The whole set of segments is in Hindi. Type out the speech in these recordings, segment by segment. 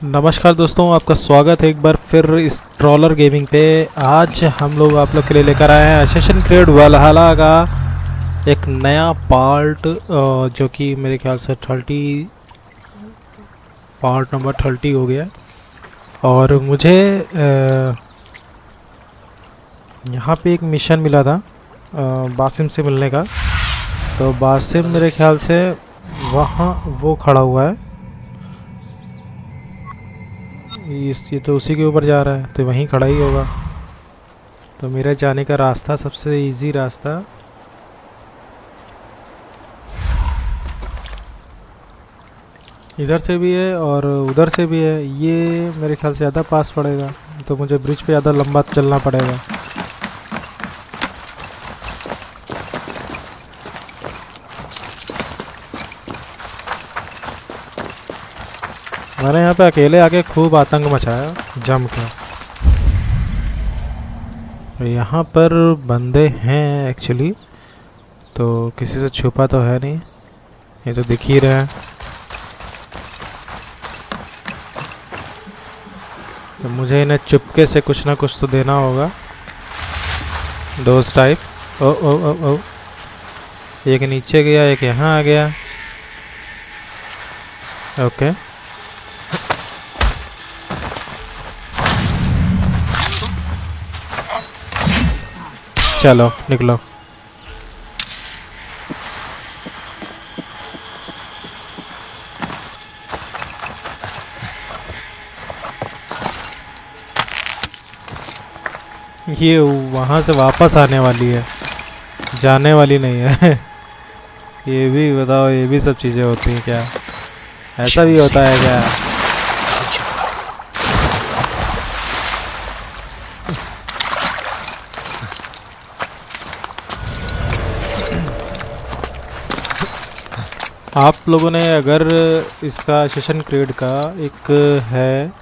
नमस्कार दोस्तों, आपका स्वागत है एक बार फिर इस ट्रॉलर गेमिंग पे। आज हम लोग आप लोग के लिए लेकर आए हैं असेसिन क्रीड वैल्हला का एक नया पार्ट, जो कि मेरे ख्याल से 30 पार्ट नंबर 30 हो गया। और मुझे यहाँ पे एक मिशन मिला था बासिम से मिलने का। तो बासिम मेरे ख्याल से वहाँ वो खड़ा हुआ है, ये तो उसी के ऊपर जा रहा है, तो वहीं खड़ा ही होगा। तो मेरा जाने का रास्ता, सबसे इजी रास्ता इधर से भी है और उधर से भी है। ये मेरे ख्याल से ज़्यादा पास पड़ेगा, तो मुझे ब्रिज पे ज़्यादा लंबा चलना पड़ेगा। मैंने यहाँ पे अकेले आके खूब आतंक मचाया जम के। यहाँ पर बंदे हैं एक्चुअली, तो किसी से छुपा तो है नहीं, ये तो दिख ही रहे हैं। तो मुझे इन्हें चुपके से कुछ ना कुछ तो देना होगा, डोज टाइप। ओ ओ ओ ओ, एक नीचे गया, एक यहाँ आ गया। ओके, चलो निकलो। ये वहाँ से वापस आने वाली है, जाने वाली नहीं है। ये भी बताओ, ये भी सब चीज़ें होती हैं क्या? ऐसा भी होता है क्या? आप लोगों ने अगर इसका असेसिन क्रीड का एक है,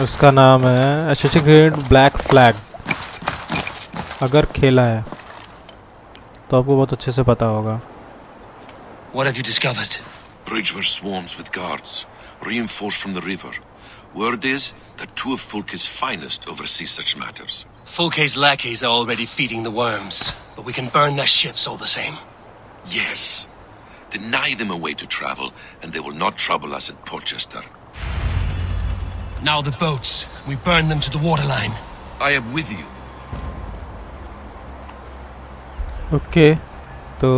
उसका नाम है असेसिन क्रीड ब्लैक फ्लैग, अगर खेला है तो आपको बहुत अच्छे से पता होगा। What have you discovered? Bridgewater swarms with guards, reinforced from the river. Word is that two of Fulke's finest oversee such matters. Fulke's lackeys are already feeding the worms, but we can burn their ships all the same. Yes. Deny them a way to travel, and they will not trouble us at Portchester. Now the boats. We burn them to the waterline. I am with you. Okay, तो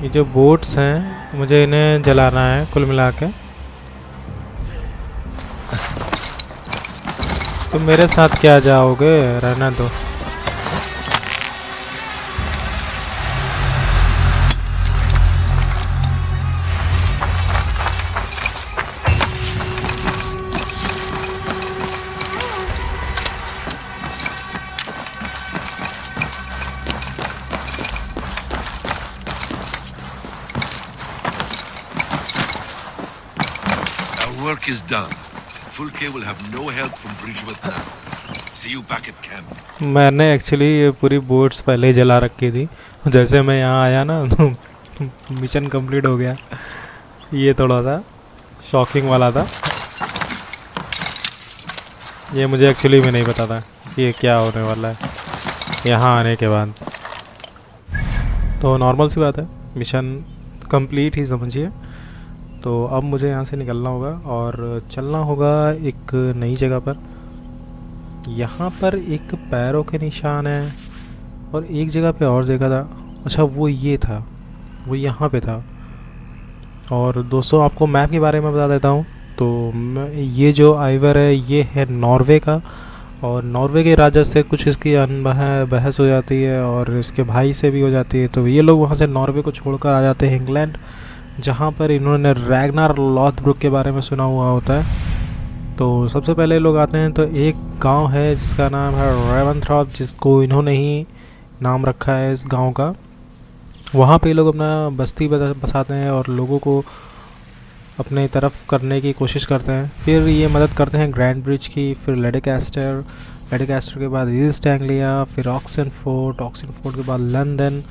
ये जो बोट्स हैं मुझे इन्हें जलाना है कुल मिला के। तुम मेरे साथ क्या जाओगे, रहना दो। Work is done. Fulke will have no help from Bridgewater now. See you back at camp. मैंने एक्चुअली ये पूरी बोट्स पहले ही जला रखी थी, जैसे मैं यहाँ आया ना तो मिशन कंप्लीट हो गया। ये थोड़ा सा शॉकिंग वाला था, ये मुझे एक्चुअली में नहीं पता था कि ये क्या होने वाला है यहाँ आने के बाद। तो नॉर्मल सी बात है, मिशन कंप्लीट ही समझिए। तो अब मुझे यहाँ से निकलना होगा और चलना होगा एक नई जगह पर। यहाँ पर एक पैरों के निशान है और एक जगह पे और देखा था। अच्छा, वो ये था, वो यहाँ पे था। और दोस्तों आपको मैप के बारे में बता देता हूँ। तो ये जो आइवर है ये है नॉर्वे का, और नॉर्वे के राजा से कुछ इसकी बहस हो जाती है और इसके भाई से भी हो जाती है। तो ये लोग वहाँ से नॉर्वे को छोड़कर आ जाते हैं इंग्लैंड, जहाँ पर इन्होंने रैग्नार लॉथब्रुक के बारे में सुना हुआ होता है। तो सबसे पहले लोग आते हैं, तो एक गांव है जिसका नाम है रेवनथ्रॉप, जिसको इन्होंने ही नाम रखा है इस गांव का। वहाँ पे लोग अपना बस्ती बसाते हैं और लोगों को अपने तरफ करने की कोशिश करते हैं। फिर ये मदद करते हैं ग्रैंड ब्रिज की, फिर लेडिकास्टर के बाद ईस्ट एंग्लिया, फिर ऑक्सन फोर्ट के बाद लंदन,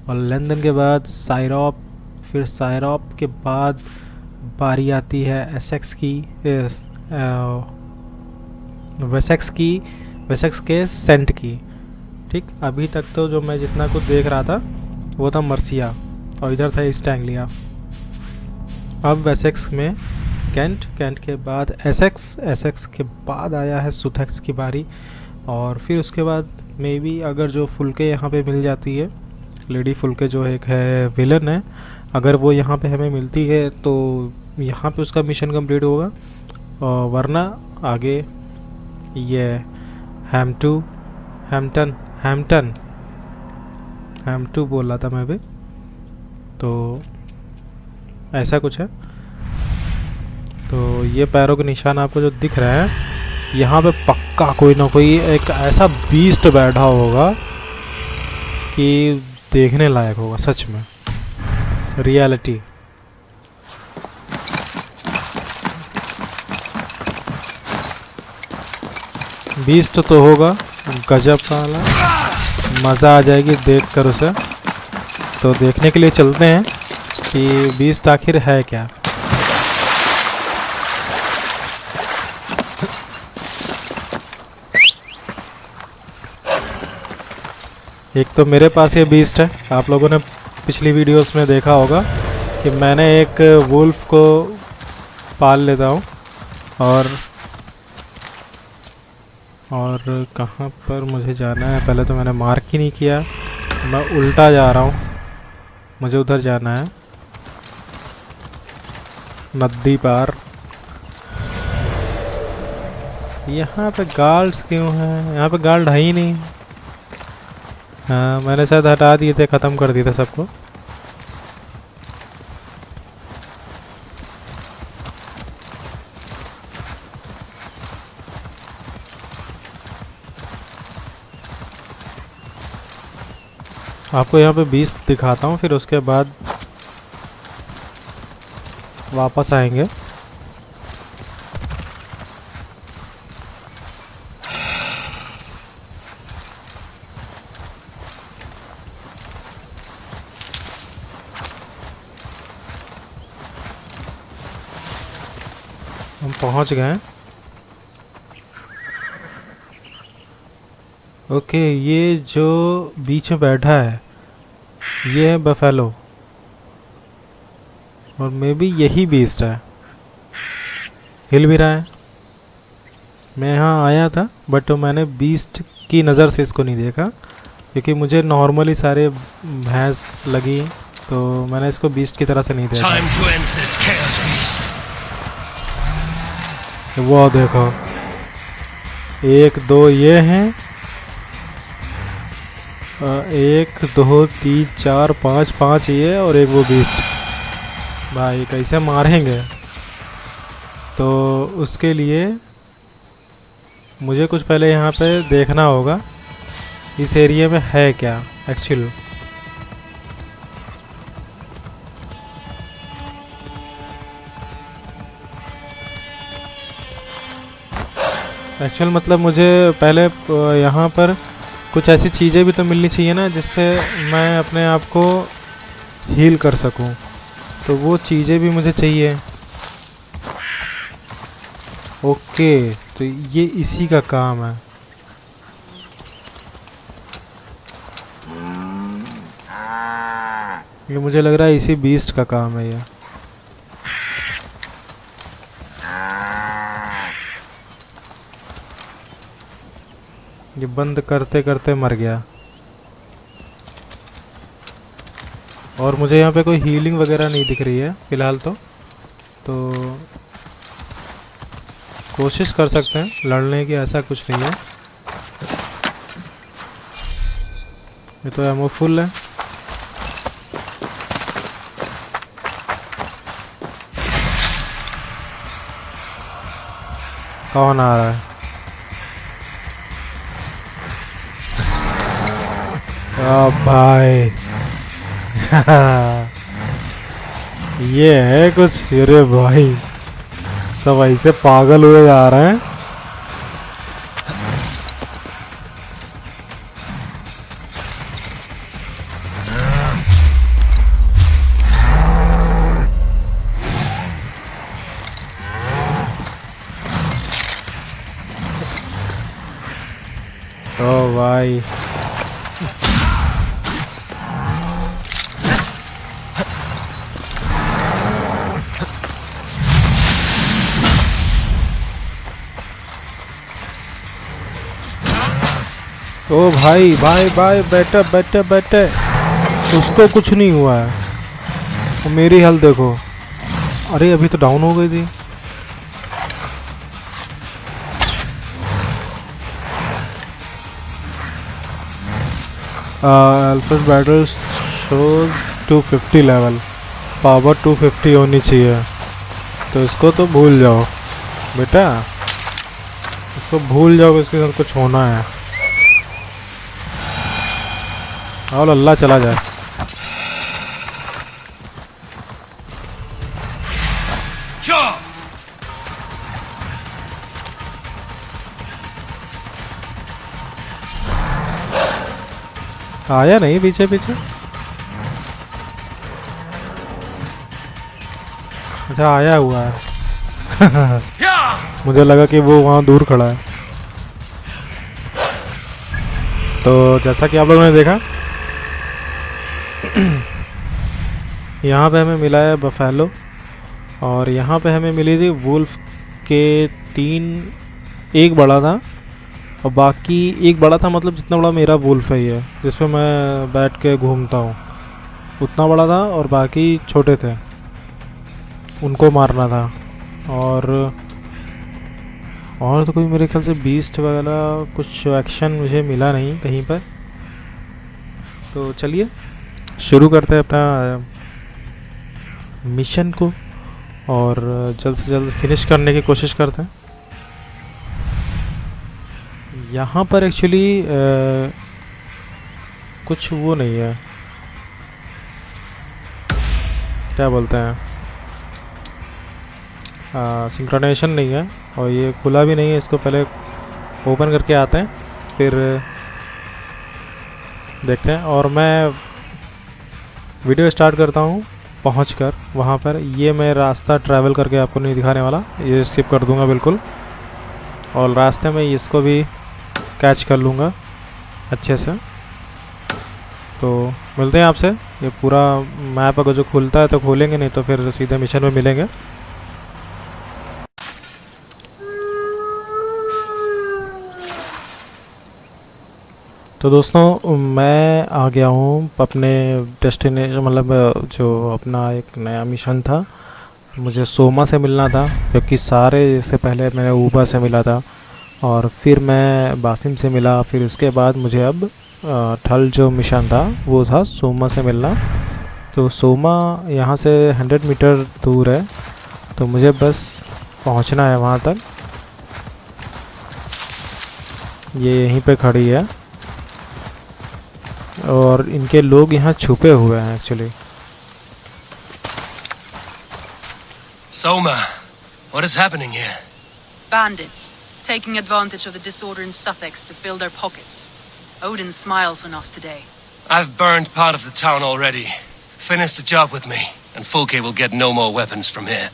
और लंदन के बाद साइरॉप, फिर सायरॉप के बाद बारी आती है एसेक्स की, वेसेक्स के सेंट की। ठीक, अभी तक तो जो मैं जितना कुछ देख रहा था वो था मर्सिया और इधर था ईस्ट एंग्लिया। अब वेसेक्स में कैंट, कैंट के बाद एसेक्स, एसेक्स के बाद आया है सुथेक्स की बारी। और फिर उसके बाद मे बी अगर जो फुल्के यहाँ पे मिल जाती है, लेडी फुल्के जो एक है विलन है, अगर वो यहाँ पे हमें मिलती है तो यहाँ पे उसका मिशन कंप्लीट होगा। और वरना आगे ये हैम्पटन बोल रहा था मैं भी, तो ऐसा कुछ है। तो ये पैरों के निशान आपको जो दिख रहे हैं, यहाँ पे पक्का कोई ना कोई एक ऐसा बीस्ट बैठा होगा कि देखने लायक होगा सच में, रियलिटी। बीस्ट तो होगा गजब का वाला, मज़ा आ जाएगी देख कर उसे। तो देखने के लिए चलते हैं कि बीस्ट आखिर है क्या। एक तो मेरे पास ये बीस्ट है, आप लोगों ने पिछली वीडियोस में देखा होगा कि मैंने एक वुल्फ को पाल लेता हूँ। और कहाँ पर मुझे जाना है, पहले तो मैंने मार्क ही नहीं किया, मैं उल्टा जा रहा हूँ, मुझे उधर जाना है नदी पार। यहाँ पे गार्ड्स क्यों हैं? यहाँ पे गार्ड है ही नहीं। हाँ, मैंने शायद हटा दिए थे, ख़त्म कर दिए थे सबको। आपको यहाँ पे 20 दिखाता हूँ, फिर उसके बाद वापस आएंगे। हम पहुँच गए। ओके, ये जो बीच में बैठा है ये है बफेलो, और मे बी यही बीस्ट है। हिल भी रहा है। मैं यहाँ आया था बट मैंने बीस्ट की नज़र से इसको नहीं देखा, क्योंकि मुझे नॉर्मली सारे भैंस लगी, तो मैंने इसको बीस्ट की तरह से नहीं देखा। Time to end this chaos beast. वो देखो, 1 2 ये हैं, 1 2 3 4 5 5 ये और एक वो बीस्ट। भाई कैसे मारेंगे? तो उसके लिए मुझे कुछ पहले यहाँ पे देखना होगा इस एरिया में है क्या एक्चुअल। मतलब मुझे पहले यहाँ पर कुछ ऐसी चीज़ें भी तो मिलनी चाहिए ना, जिससे मैं अपने आप को हील कर सकूं। तो वो चीज़ें भी मुझे चाहिए। ओके, तो ये इसी का काम है। ये मुझे लग रहा है इसी बीस्ट का काम है ये। ये बंद करते करते मर गया। और मुझे यहाँ पे कोई हीलिंग वगैरह नहीं दिख रही है फ़िलहाल तो कोशिश कर सकते हैं लड़ने की, ऐसा कुछ नहीं है। ये तो एमो फुल है। कौन आ रहा है? भाई ये है कुछ। अरे भाई सब ऐसे पागल हुए जा रहे हैं। भाई। ओ भाई भाई भाई, बैठे बैठे बैठे, उसको कुछ नहीं हुआ है। और मेरी हेल्थ देखो, अरे अभी तो डाउन हो गई थी। Alpha battle shows 250 level, power 250 होनी चाहिए। तो इसको तो भूल जाओ बेटा, इसको भूल जाओ, इसके साथ कुछ होना है। और अल्लाह चला जाए। आया नहीं पीछे पीछे? अच्छा आया हुआ है। मुझे लगा कि वो वहाँ दूर खड़ा है। तो जैसा कि आप लोगों ने देखा, यहाँ पे हमें मिला है बफेलो, और यहाँ पे हमें मिली थी वुल्फ के 3, एक बड़ा था और बाकी एक बड़ा था, मतलब जितना बड़ा मेरा वुल्फ है ये, जिस पे मैं बैठ के घूमता हूँ, उतना बड़ा था, और बाकी छोटे थे, उनको मारना था। और तो कोई मेरे ख्याल से बीस्ट वगैरह कुछ एक्शन मुझे मिला नहीं कहीं पर। तो चलिए शुरू करते हैं अपना मिशन को, और जल्द से जल्द फिनिश करने की कोशिश करते हैं। यहाँ पर एक्चुअली कुछ वो नहीं है, क्या बोलते हैं, सिंक्रोनाइजेशन नहीं है, और ये खुला भी नहीं है। इसको पहले ओपन करके आते हैं, फिर देखते हैं। और मैं वीडियो स्टार्ट करता हूँ पहुँचकर वहाँ पर। ये मैं रास्ता ट्रैवल करके आपको नहीं दिखाने वाला, ये स्किप कर दूँगा बिल्कुल, और रास्ते में इसको भी कैच कर लूँगा अच्छे से। तो मिलते हैं आपसे। ये पूरा मैप अगर जो खुलता है तो खोलेंगे, नहीं तो फिर सीधे मिशन में मिलेंगे। तो दोस्तों मैं आ गया हूँ अपने डेस्टिनेशन, मतलब जो अपना एक नया मिशन था। मुझे सोमा से मिलना था, क्योंकि सारे इससे पहले मैंने ऊबा से मिला था, और फिर मैं बासिम से मिला, फिर उसके बाद मुझे अब ठल जो मिशन था वो था सोमा से मिलना। तो सोमा यहाँ से 100 मीटर दूर है, तो मुझे बस पहुँचना है वहाँ तक। ये यहीं पे खड़ी है, और इनके लोग यहाँ छुपे हुए हैं actually. Soma, what is happening here? Bandits, taking advantage of the disorder in Sussex to fill their pockets. Odin smiles on us today. I've burned part of the town already. Finish the job with me, and Fulke will get no more weapons from here.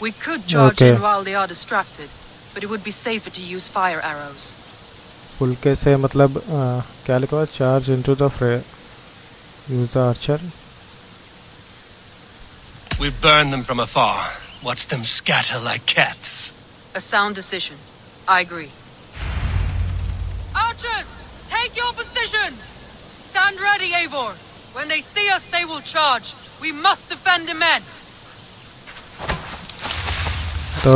We could charge in while they are distracted, but it would be safer to use fire arrows. फुल्के से मतलब क्या लिखा हुआ, चार्ज इनटू द फ्रे, use the Archer. We burn them from afar. Watch them scatter like cats. A sound decision. I agree. Archers, take your positions. Stand ready, Eivor. When they see us, they will charge. We must defend the men. तो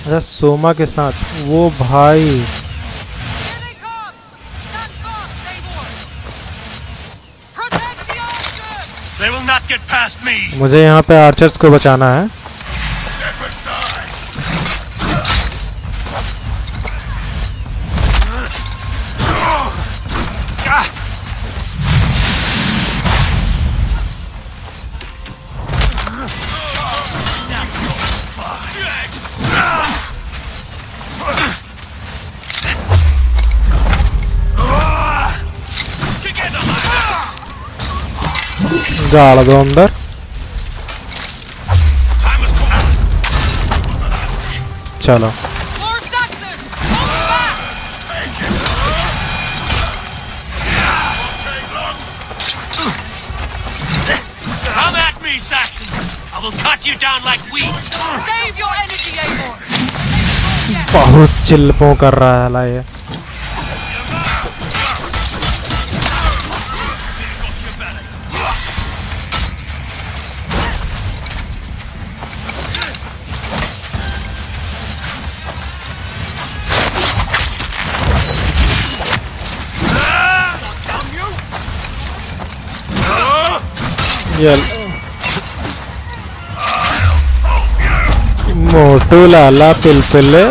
अच्छा, सोमा के साथ वो भाई। Here they come. Stand fast, Eivor. Protect the archers. They will not get past me. मुझे यहाँ पे आर्चर्स को बचाना है। डाल दो अंदर। चलो More Saxons! Hold back! Come at me, Saxons! I will cut you down like wheat! Save your energy, Eivor! Yes. बहुत चिल्पों कर रहा है ला ये। मोटू लाला पिलपिले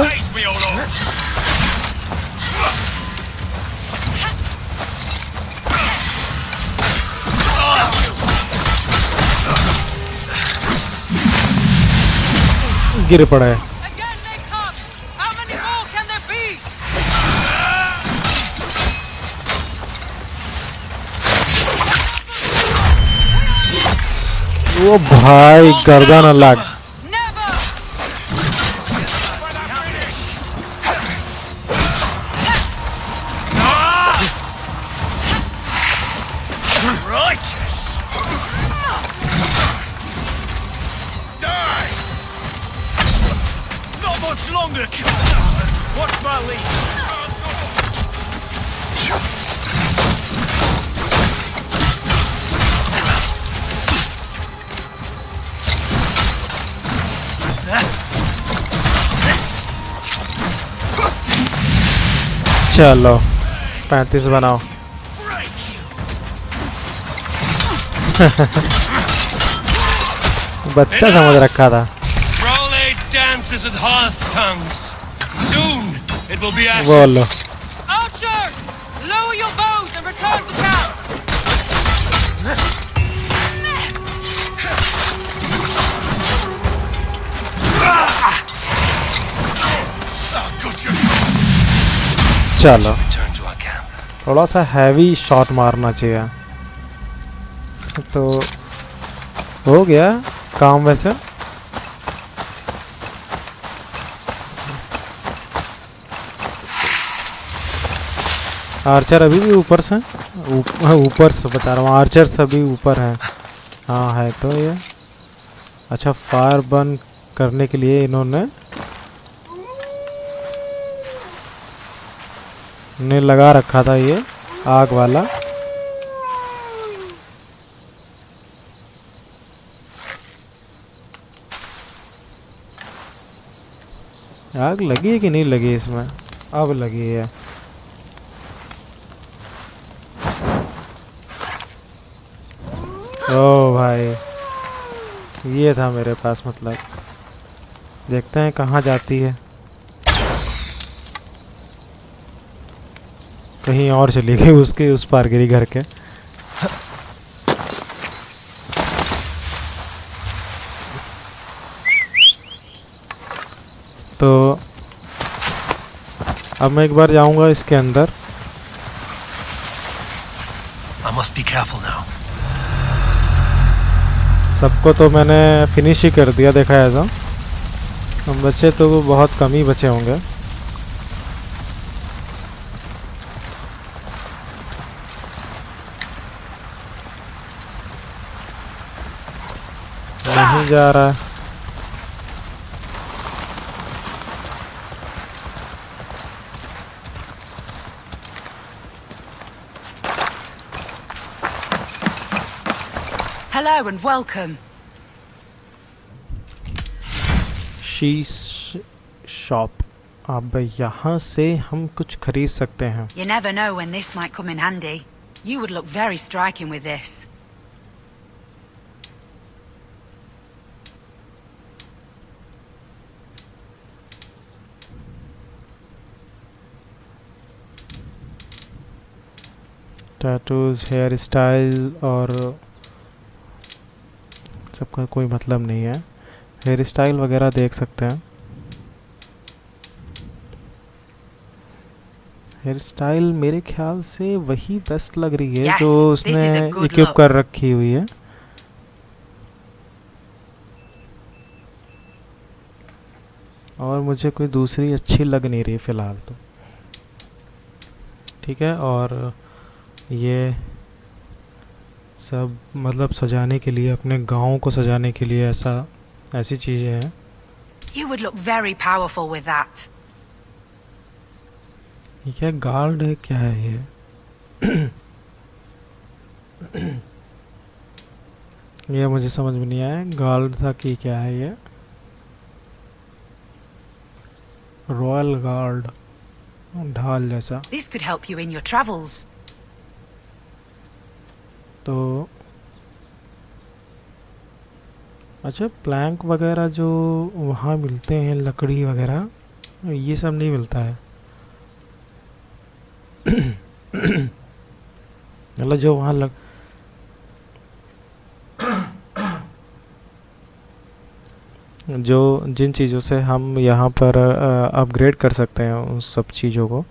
गिर पड़ा है। Again they come! How many more can there be? वो भाई गर्दन अलग। Never! Righteous! Die! Not much longer, Carlos! Watch my lead! चलो 35 बनाओ। बच्चा समझ रखा था। Raleigh dances with hearth tongues. Soon it will be ashes. बोलो Archers! Lower your bows and return to camp! चलो Return to our camp. थोड़ा सा हैवी शॉट मारना चाहिए। तो हो गया काम वैसे। आर्चर अभी भी ऊपर से ऊपर से बता रहा हूँ, आर्चर्स अभी ऊपर हैं। हाँ है तो ये अच्छा। फायर बर्न करने के लिए इन्होंने ने लगा रखा था ये आग वाला। आग लगी है कि नहीं लगी इसमें? अब लगी है। ओ भाई ये था मेरे पास, मतलब देखते हैं कहाँ जाती है। कहीं और चली गई, उसके उस पार गिरी घर के। तो अब मैं एक बार जाऊंगा इसके अंदर। I must be careful now. सबको तो मैंने फिनिश ही कर दिया देखा है तो। हम बचे तो बहुत कम ही बचे होंगे। नहीं जा रहा है। Hello and welcome. शीश शॉप। अब यहाँ से हम कुछ खरीद सकते हैं। You never know when this might come in handy. You would look very striking with this. Tattoos, hair style और सबका कोई मतलब नहीं है। हेयर स्टाइल वगैरह देख सकते हैं। हेयर स्टाइल मेरे ख्याल से वही बेस्ट लग रही है Yes, जो this is उसने a good इक्विप look. कर रखी हुई है। और मुझे कोई दूसरी अच्छी लग नहीं रही फ़िलहाल तो। ठीक है, और ये सब मतलब सजाने के लिए, अपने गाँव को सजाने के लिए ऐसी चीज़ें हैं। You would look very powerful with that. ये क्या गार्ड है, क्या है ये? ये मुझे समझ में नहीं आया, गार्ड था कि क्या है ये? रॉयल गार्ड, ढाल जैसा। This could help you in your travels. तो अच्छा, प्लैंक वगैरह जो वहाँ मिलते हैं, लकड़ी वगैरह, ये सब नहीं मिलता है। मतलब जो वहाँ जो जिन चीज़ों से हम यहाँ पर अपग्रेड कर सकते हैं उन सब चीज़ों को,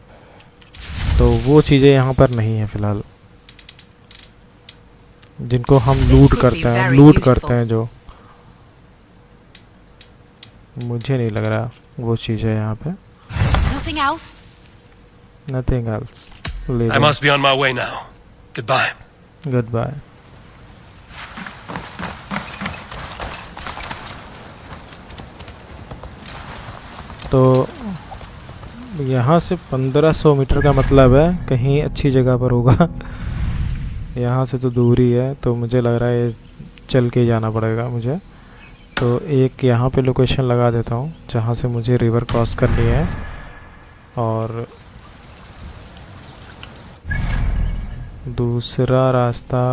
तो वो चीज़ें यहाँ पर नहीं है फ़िलहाल, जिनको हम लूट करते हैं जो। मुझे नहीं लग रहा वो चीज़ है यहाँ पे। Nothing else? Nothing else. I must be on my way now. Goodbye. Goodbye. तो यहाँ से 1500 मीटर का मतलब है कहीं अच्छी जगह पर होगा। यहाँ से तो दूर ही है, तो मुझे लग रहा है चल के जाना पड़ेगा मुझे। तो एक यहाँ पे लोकेशन लगा देता हूँ जहाँ से मुझे रिवर क्रॉस करनी है, और दूसरा रास्ता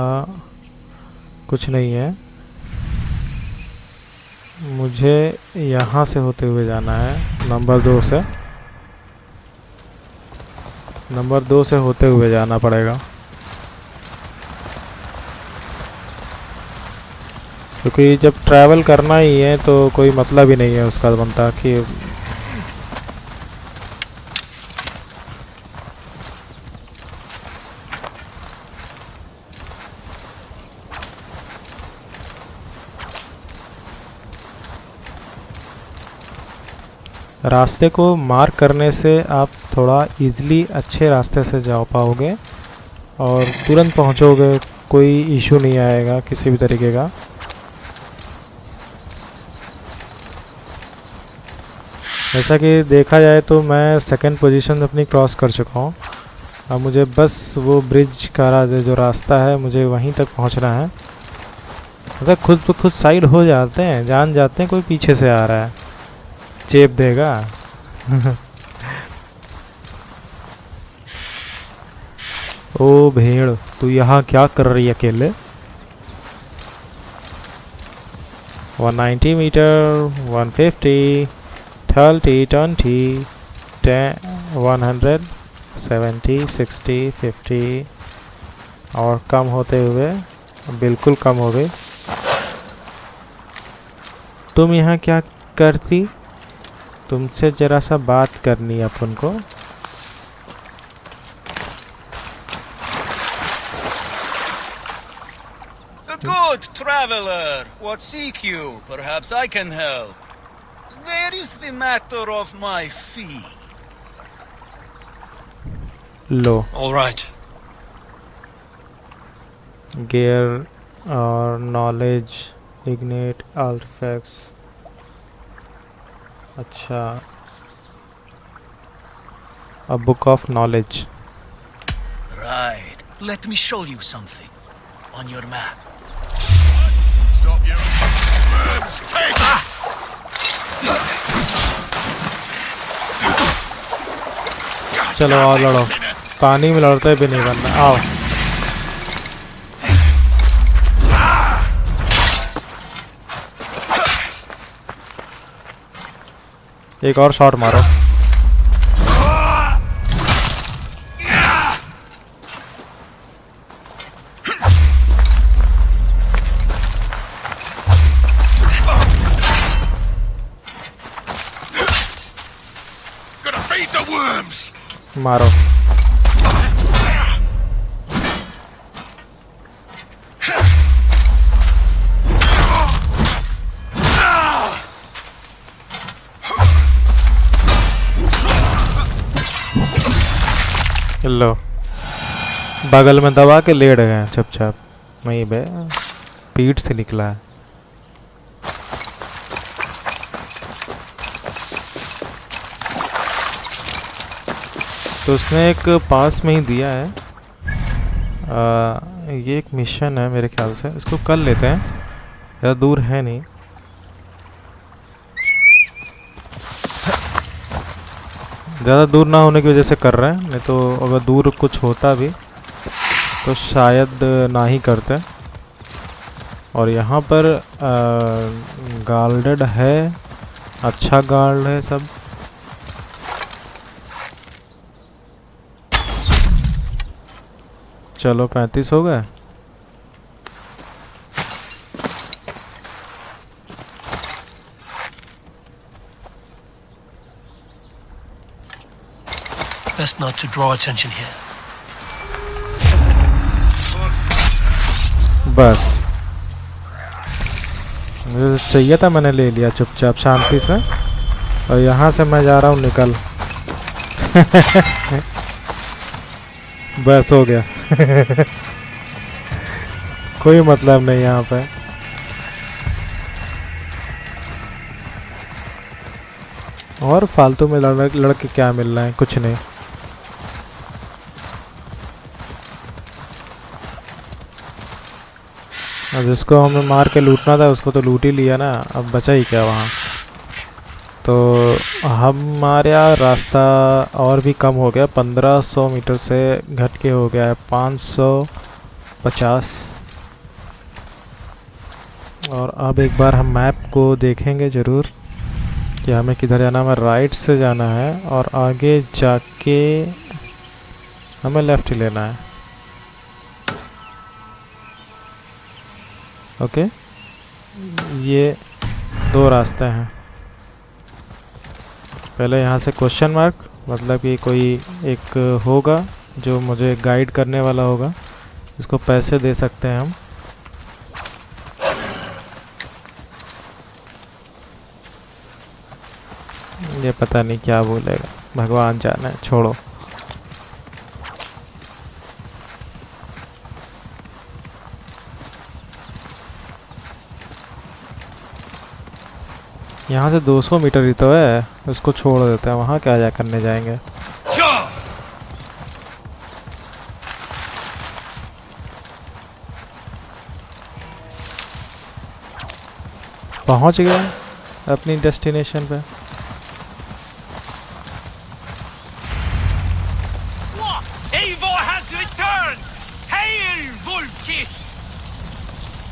कुछ नहीं है। मुझे यहाँ से होते हुए जाना है, नंबर 2 से होते हुए जाना पड़ेगा, क्योंकि जब ट्रैवल करना ही है तो कोई मतलब ही नहीं है उसका बनता कि रास्ते को मार्क करने से आप थोड़ा इजीली अच्छे रास्ते से जा पाओगे और तुरंत पहुंचोगे, कोई इशू नहीं आएगा किसी भी तरीके का। जैसा कि देखा जाए तो मैं सेकंड पोजीशन अपनी क्रॉस कर चुका हूँ। अब मुझे बस वो ब्रिज का जो रास्ता है मुझे वहीं तक पहुँचना है। अगर खुद तो खुद साइड हो जाते हैं, जान जाते हैं कोई पीछे से आ रहा है, चेप देगा। ओ भेड़, तू यहाँ क्या कर रही है अकेले? 190 मीटर, 150, 30, 20, 10, 100, 70, 60, 50 और कम होते हुए बिल्कुल कम हो गई। तुम यहाँ क्या करती? तुमसे जरा सा बात करनी है अपन को। Good traveler, what seek you? Perhaps I can help. There is the matter of my fee. Low, All right. gear और knowledge, ignite, artifacts। अच्छा, a book of knowledge। Right. Let me show you something on your map. Stop you! Worms, take! चलो और लड़ो, पानी में लड़ते भी नहीं बनना। आओ, एक और शॉट मारो। Gonna feed the worms! मारो। बगल में दबा के लेट गए चुपचाप। वहीं बे पीठ से निकला है। तो उसने एक पास में ही दिया है। ये एक मिशन है मेरे ख्याल से, इसको कर लेते हैं, ज़्यादा दूर है नहीं। ज़्यादा दूर ना होने की वजह से कर रहे हैं, नहीं तो अगर दूर कुछ होता भी तो शायद ना ही करते। और यहाँ पर गार्डेड है, अच्छा गार्ड है सब। चलो 35 हो गए। Best not to draw attention here. बस मुझे चाहिए था, मैंने ले लिया चुपचाप शांति से। और यहाँ से मैं जा रहा हूँ निकल। बस हो गया। कोई मतलब नहीं यहाँ पे। और फालतू में लड़के क्या मिल रहा है, कुछ नहीं। अब जिसको हमें मार के लूटना था उसको तो लूट ही लिया ना, अब बचा ही क्या वहाँ। तो हमारा रास्ता और भी कम हो गया, 1500 मीटर से घट के हो गया है 550। और अब एक बार हम मैप को देखेंगे ज़रूर कि हमें किधर जाना है। हमें राइट से जाना है और आगे जाके हमें लेफ़्ट ही लेना है। ओके, ये दो रास्ते हैं। पहले यहाँ से क्वेश्चन मार्क, मतलब कि कोई एक होगा जो मुझे गाइड करने वाला होगा, इसको पैसे दे सकते हैं हम। ये पता नहीं क्या बोलेगा, भगवान जाने, छोड़ो। यहाँ से 200 मीटर ही तो है, उसको छोड़ देते हैं। वहाँ क्या करने जाएंगे। पहुँच गए अपनी डेस्टिनेशन पे।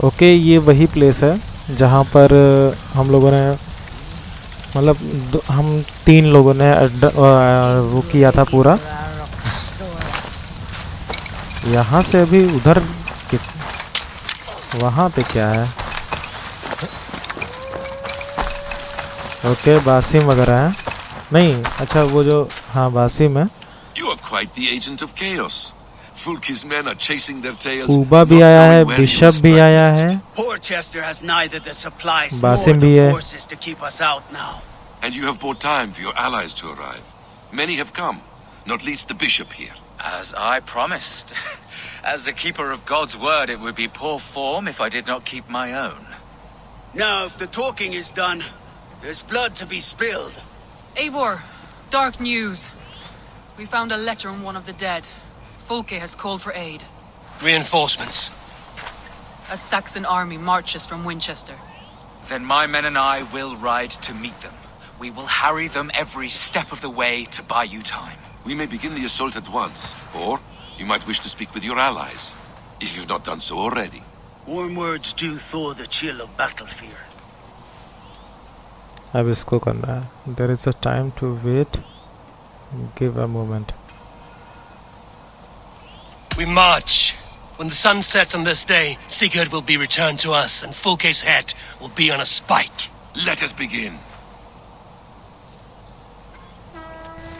ओके, ये वही प्लेस है जहाँ पर हम लोगों ने, मतलब हम 3 लोगों ने वो किया था पूरा। यहाँ से अभी उधर वहाँ पे क्या है। ओके, बासिम वगैरह है। नहीं, अच्छा वो जो, हाँ बासिम है। You are quite the agent of chaos. Fulke's men are chasing their tails. ऊबा भी आया है, बिशप भी आया है, Porchester has neither the supplies nor Basim भी the है। forces to keep us out now. And you have bought time for your allies to arrive. Many have come, not least the bishop here. As I promised. As the keeper of God's word, it would be poor form if I did not keep my own. Now, if the talking is done, there's blood to be spilled. Eivor, dark news. We found a letter on one of the dead. Fulke has called for aid. Reinforcements. A Saxon army marches from Winchester. Then my men and I will ride to meet them. We will harry them every step of the way to buy you time. We may begin the assault at once, or you might wish to speak with your allies, if you've not done so already. Warm words do thaw the chill of battle fear. अब इसको करना है। There is a time to wait. Give a moment. We march. When the sun sets on this day, Sigurd will be returned to us, and Fulke's head will be on a spike. Let us begin.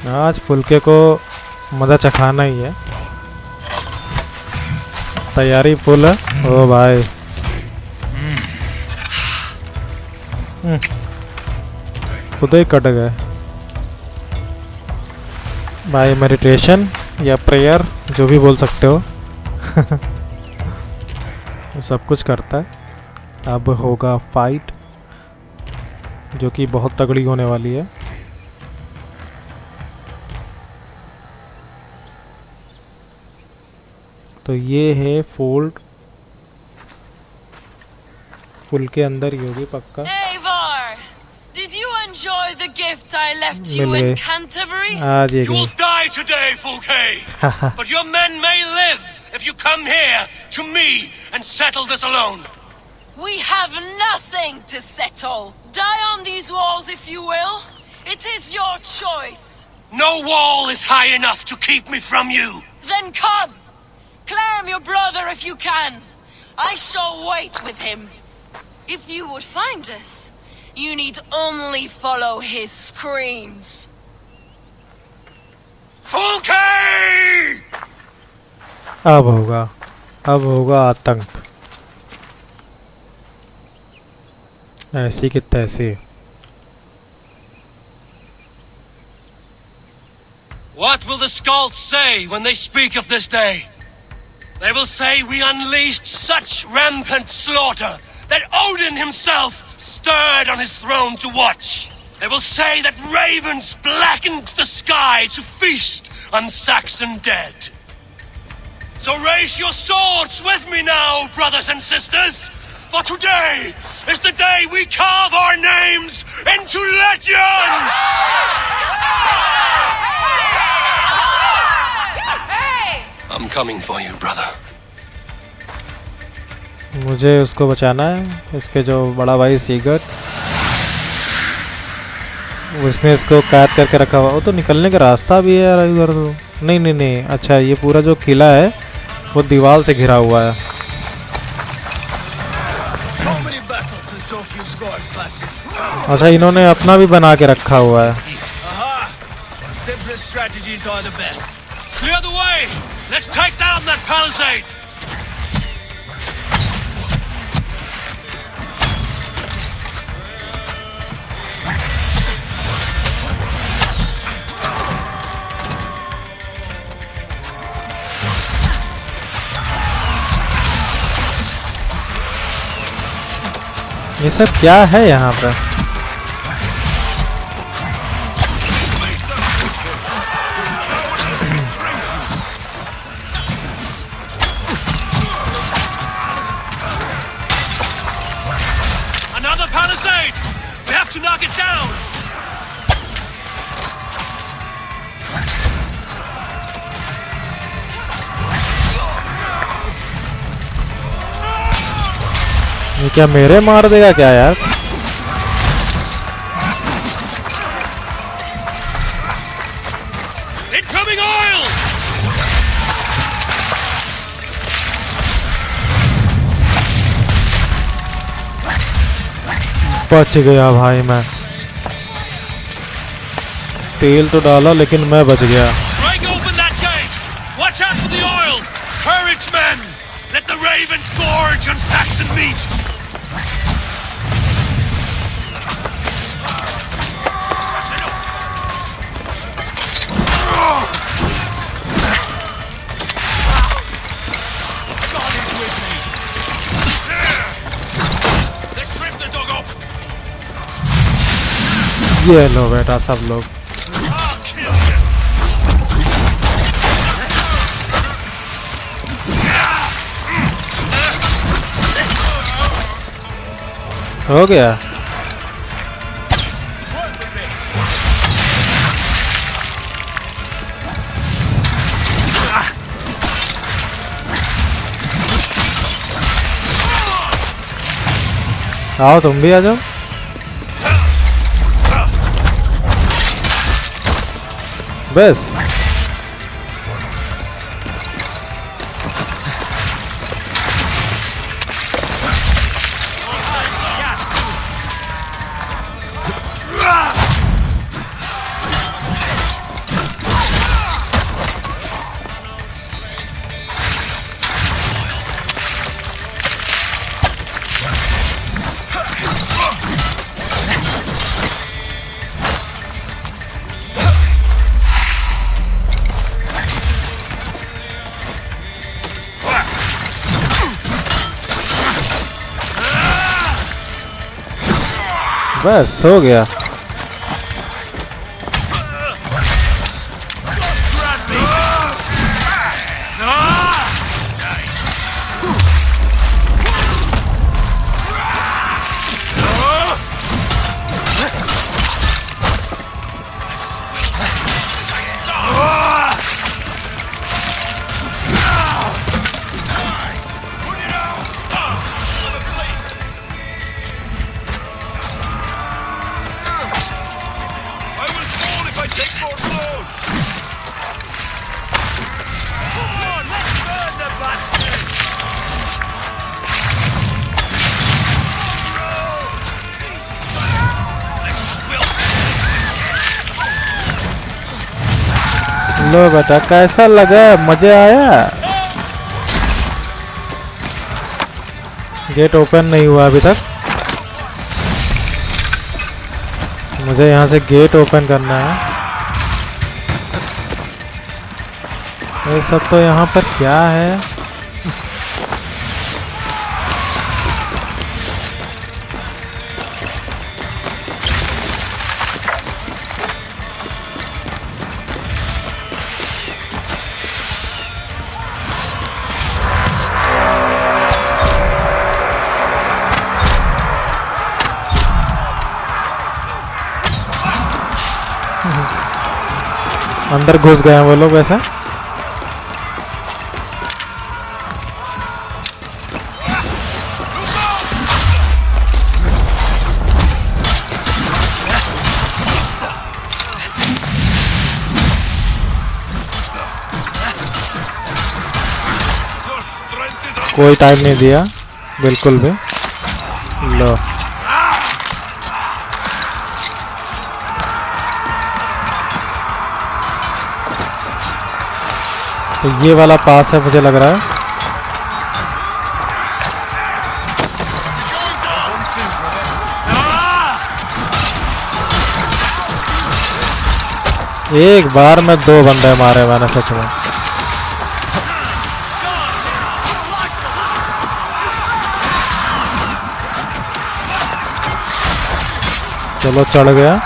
आज फुलके को मज़ा चखाना ही है। तैयारी फुल है। ओ भाई, खुद ही कट गए भाई। मेडिटेशन या प्रेयर, जो भी बोल सकते हो, वो सब कुछ करता है। अब होगा फाइट जो कि बहुत तगड़ी होने वाली है। तो ये है फोल्ड, फुल के अंदर ही होगी पक्का। Eivor, did you enjoy the gift I left you mill in गए। Canterbury? आज ये You will गई। die today, Fulke. But your men may live if you come here to me and settle this alone. We have nothing to settle. Die on these walls if you will. It is your choice. No wall is high enough to keep me from you. Then come. Claim your brother if you can. I shall wait with him. If you would find us, you need only follow his screams. Fulke! अब होगा आतंक, ऐसी कि तैसी। What will the Skalds say when they speak of this day? They will say we unleashed such rampant slaughter that Odin himself stirred on his throne to watch. They will say that ravens blackened the sky to feast on Saxon dead. So raise your swords with me now, brothers and sisters, for today is the day we carve our names into legend! I'm coming for you, brother. मुझे उसको बचाना है, इसके जो बड़ा भाई सीगट, उसने इसको कैद करके रखा हुआ। वो तो निकलने का रास्ता भी है यार इधर तो। नहीं, अच्छा ये पूरा जो किला है वो दीवार से घिरा हुआ है। अच्छा इन्होंने अपना भी बना के रखा हुआ है। Clear the way! Let's take down that palisade! ये सब क्या है यहाँ पर? Another palisade! We have to knock it down! ये क्या मेरे मार देगा क्या यार? Incoming oil! बच गया भाई मैं। तेल तो डाला लेकिन मैं बच गया। Break open that gate! Watch out for the oil! Courage, men! Let the ravens gorge on Saxon meat! God is with me! Let's strip the dog up! ये लो बेटा सब लोग। I'll kill you! हो गया। आओ तुम भी आ जाओ। बस बस हो गया। लो बेटा, कैसा लगा? मजे आया? गेट ओपन नहीं हुआ अभी तक। मुझे यहाँ से गेट ओपन करना है। ये सब तो यहाँ पर क्या है? अंदर घुस गए हैं वो लोग वैसे। कोई टाइम नहीं दिया बिल्कुल भी। लो तो ये वाला पास है मुझे लग रहा है। एक बार में 2 बंदे मारे मैंने सच में। चलो चढ़ गया।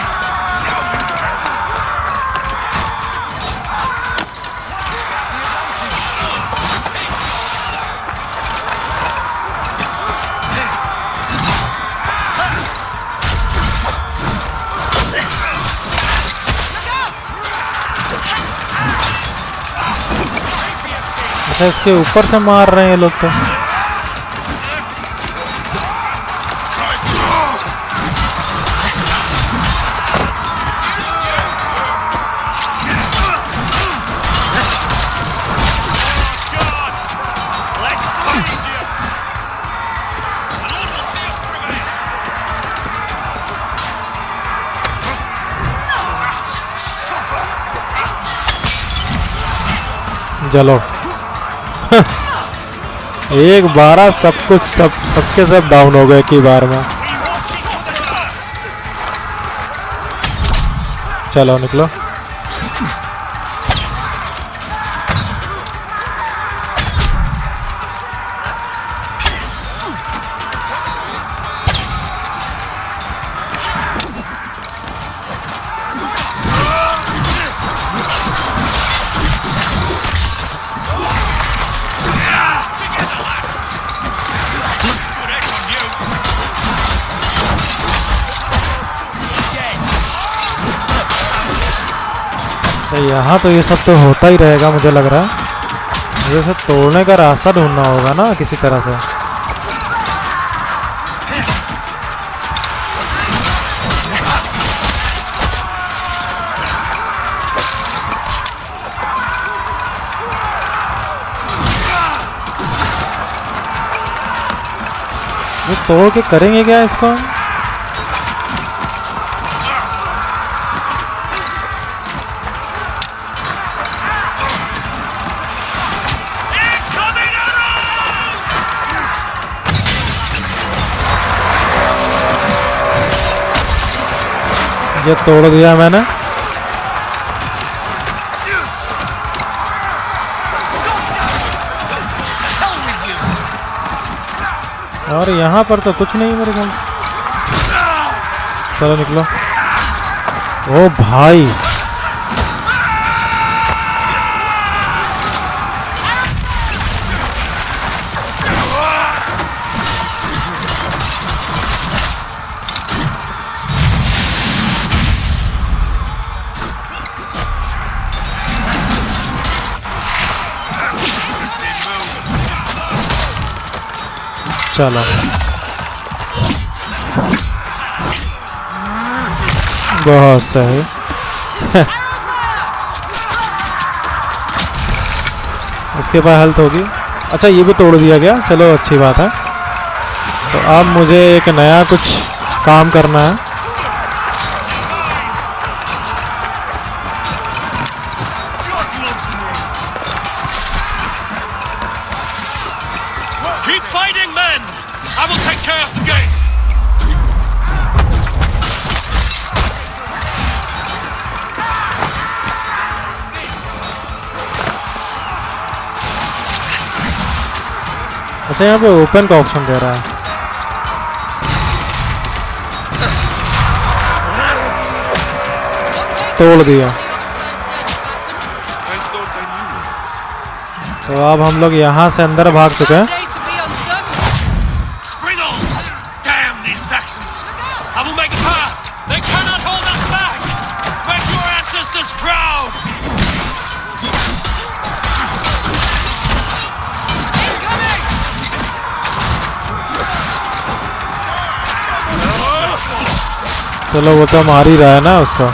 अच्छा, इसके ऊपर से मार रहे हैं ये लोग तो। चलो एक बार सब कुछ सबके सब डाउन हो गए की बार में। चलो निकलो। यहाँ तो ये सब तो होता ही रहेगा मुझे लग रहा है। मुझे सब तोड़ने का रास्ता ढूंढना होगा ना किसी तरह से। ये तोड़ के करेंगे क्या इसको? ये तोड़ दिया मैंने। और यहाँ पर तो कुछ नहीं मेरे ख्याल। चलो निकलो। ओ भाई चलो बहुत सही। इसके बाद हेल्थ होगी। अच्छा ये भी तोड़ दिया गया, चलो अच्छी बात है। तो अब मुझे एक नया कुछ काम करना है। Keep fighting, men! I will take care of the gate! अच्छा यहाँ पे ओपन का ऑप्शन दे रहा है। तोड़ दिया। I thought I knew once. तो अब हम लोग यहाँ से अंदर भाग चुके हैं। Day to be uncertain. Springles! Damn these Saxons! I will make a path! They cannot hold us back! Make your ancestors proud! चलो वो तो मार ही रहा है ना उसको।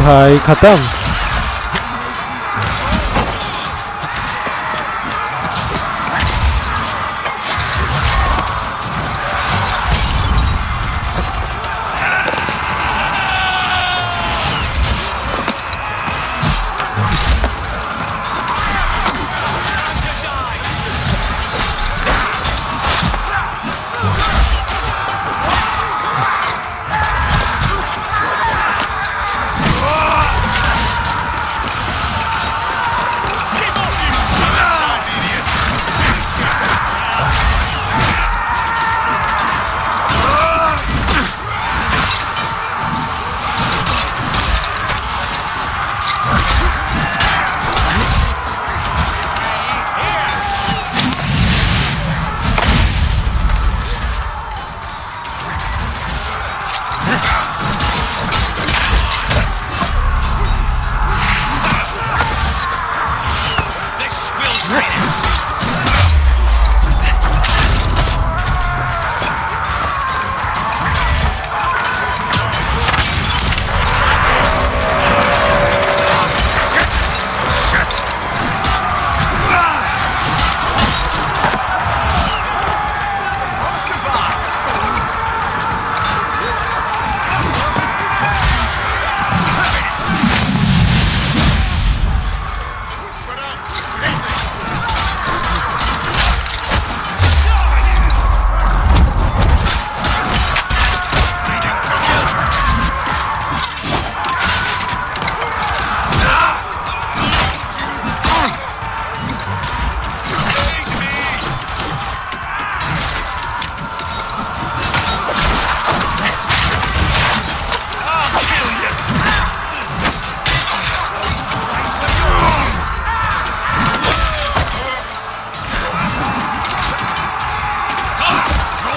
भाई खत्म।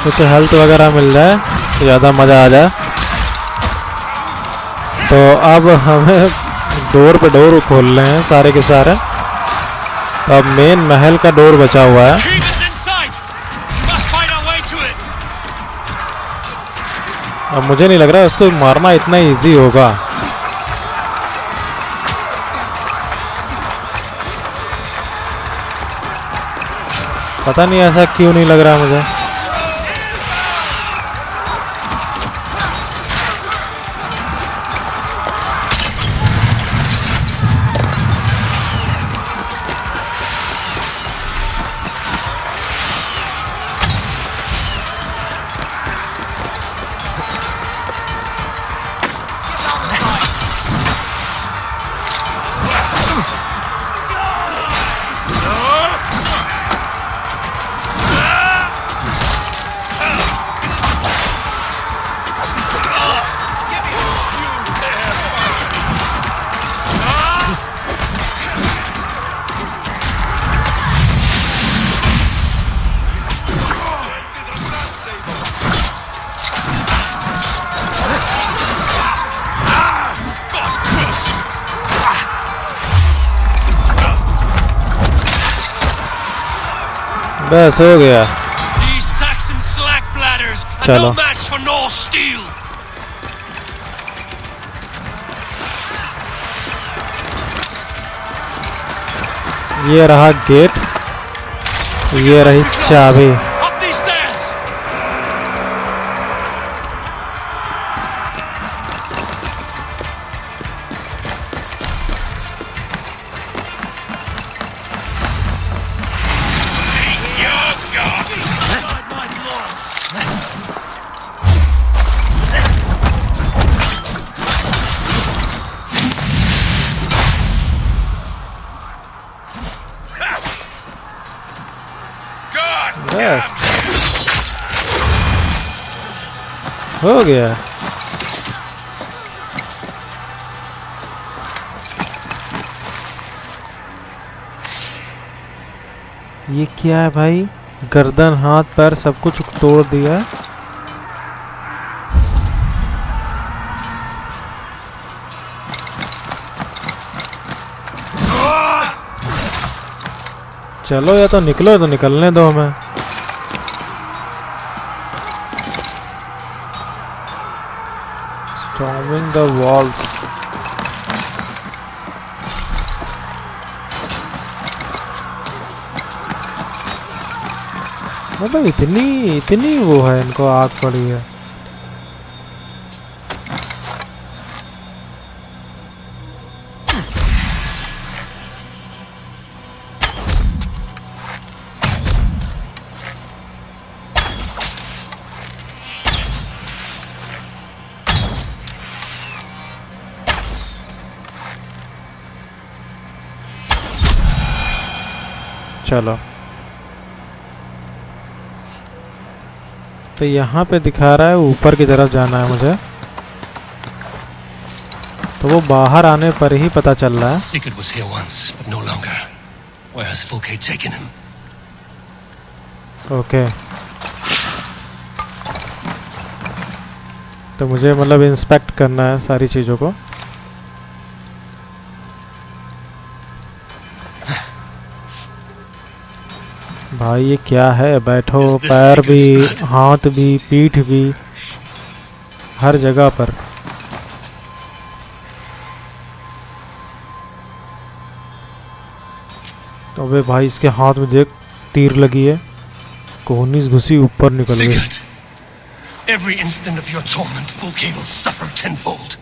कुछ हेल्थ वगैरह मिल जाए तो ज़्यादा मज़ा आ जाए। तो अब हमें डोर पे डोर खोल रहे हैं सारे के सारे। तो अब मेन महल का डोर बचा हुआ है। Keep us inside! We must find our way to it! अब मुझे नहीं लग रहा उसको मारना इतना इजी होगा। पता नहीं ऐसा क्यों नहीं लग रहा मुझे। बस हो गया। These Saxon slack bladders are Chalo. no match for Norse steel. ये रहा गेट, ये रही चाबी। Up these stairs. बस हो गया। ये क्या है भाई? गर्दन, हाथ, पैर सब कुछ तोड़ दिया। चलो या तो निकलो या तो निकलने दो हमें। Storming the walls. अबे इतनी वो है, इनको आग पड़ी है। चलो, तो यहाँ पे दिखा रहा है ऊपर की तरफ जाना है मुझे, तो वो बाहर आने पर ही पता चल रहा है। Sigurd was here once, but no longer. Where has Fulke taken him? Okay, तो मुझे मतलब इंस्पेक्ट करना है सारी चीज़ों को। भाई ये क्या है? बैठो, पैर भी, हाथ भी, पीठ भी, हर जगह पर। तो अबे भाई इसके हाथ में देख, तीर लगी है, कोहनी घुसी ऊपर निकल गई। Sigurd, every instant of your torment, Fulke will suffer tenfold.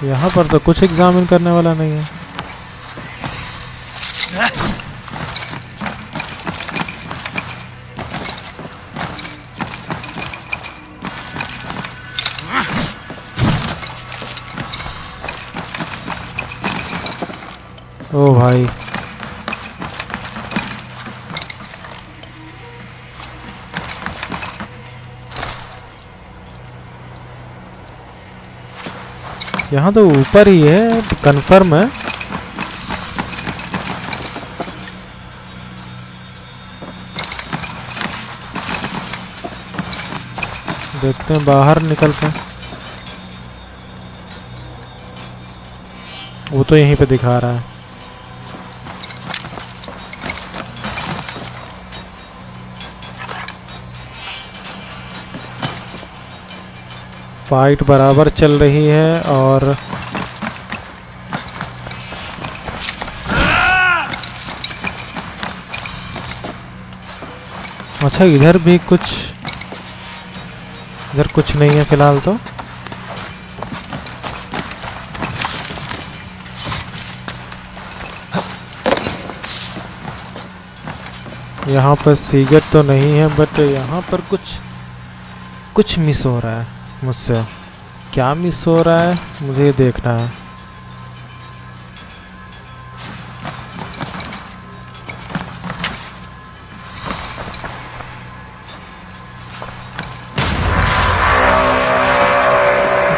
यहाँ पर तो कुछ एग्जामिन करने वाला नहीं है। ओ भाई, यहाँ तो ऊपर ही है, कंफर्म है। देखते हैं बाहर निकल के। वो तो यहीं पे दिखा रहा है। फाइट बराबर चल रही है और अच्छा, इधर भी कुछ, इधर कुछ नहीं है फिलहाल तो। यहाँ पर सिगरेट तो नहीं है, बट यहाँ पर कुछ मिस हो रहा है मुझसे। क्या मिस हो रहा है मुझे ये देखना है।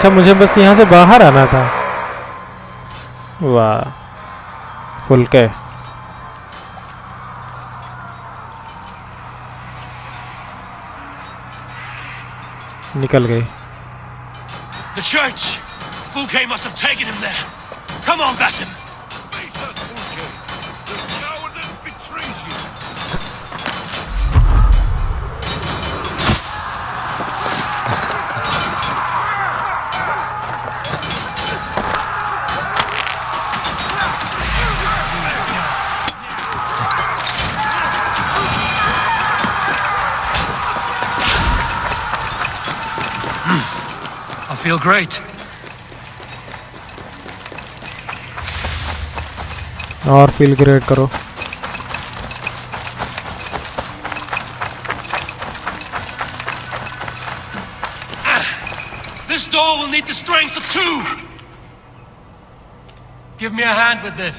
अच्छा मुझे बस यहाँ से बाहर आना था। वाह फुल के निकल गई। The church! Fulke must have taken him there. Come on, Basim. Face us, Fulke. The cowardice betrays you. I feel great. और फील ग्रेट करो। This door will need the strength of two. Give me a hand with this.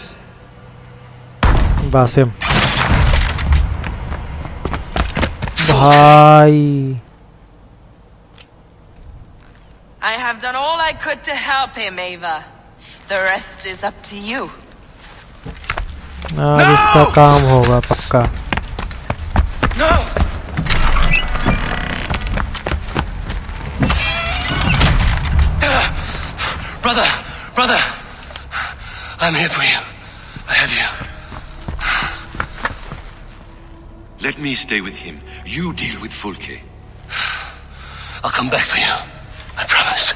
Basim भाई I have done all I could to help him, Ava. The rest is up to you. आज इसका काम होगा पक्का। No! Brother, I'm here for you. I have you. Let me stay with him. You deal with Fulke. I'll come back for you. I promise.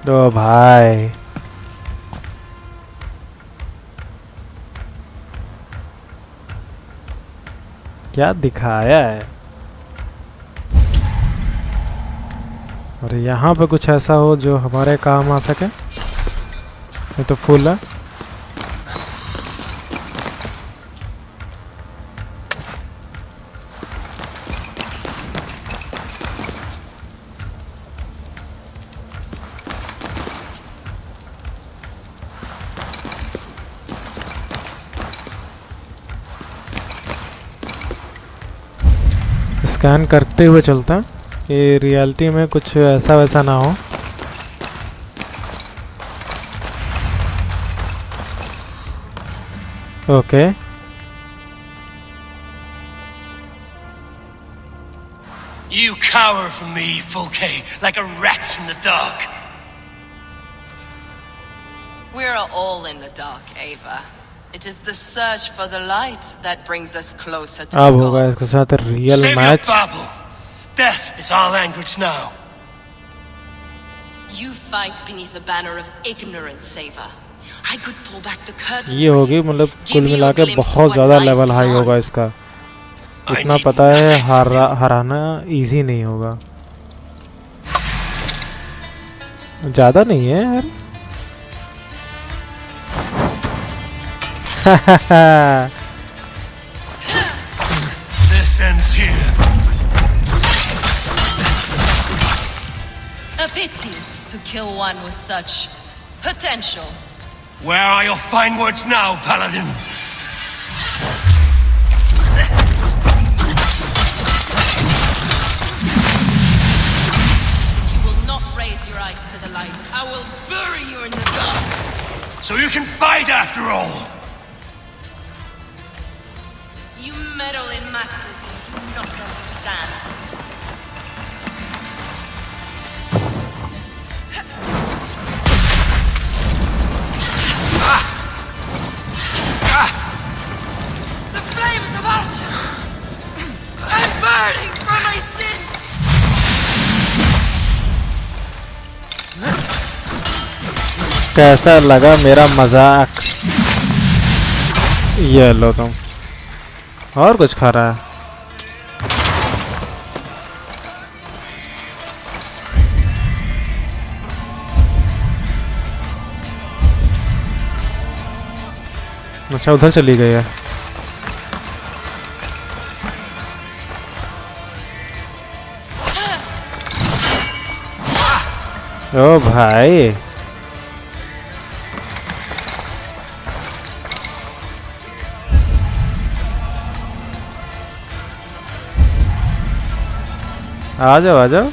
ओ भाई क्या दिखाया है। और यहाँ पे कुछ ऐसा हो जो हमारे काम आ सके। ये तो फुल है। स्कैन करते हुए चलता है। ये रियलिटी में कुछ ऐसा वैसा ना हो। Okay You cower from me, Fulke, like a rat in the dark. We're all in the dark, Ava. It is the search for the light that brings us closer to अब the होगा इसके gods. साथ real Save your match. babble. Death is our language now. You fight beneath the banner of ignorance, Ava. I could pull back the curtain. ये होगी मतलब कुल मिला के बहुत ज़्यादा लेवल हाई होगा इसका। इतना पता है हराना इजी नहीं होगा। ज़्यादा नहीं है यार। This ends here. A pity to kill one with such potential. Where are your fine words now, Paladin? You will not raise your eyes to the light. I will bury you in the dark. So you can fight after all. You meddle in matters you do not understand. The flames of Archer! I'm burning for my sins! कैसा लगा मेरा मजाक? ये लो तुम। और कुछ खा रहा है। अच्छा उधर चली गई है। ओ भाई आ जाओ आ जाओ।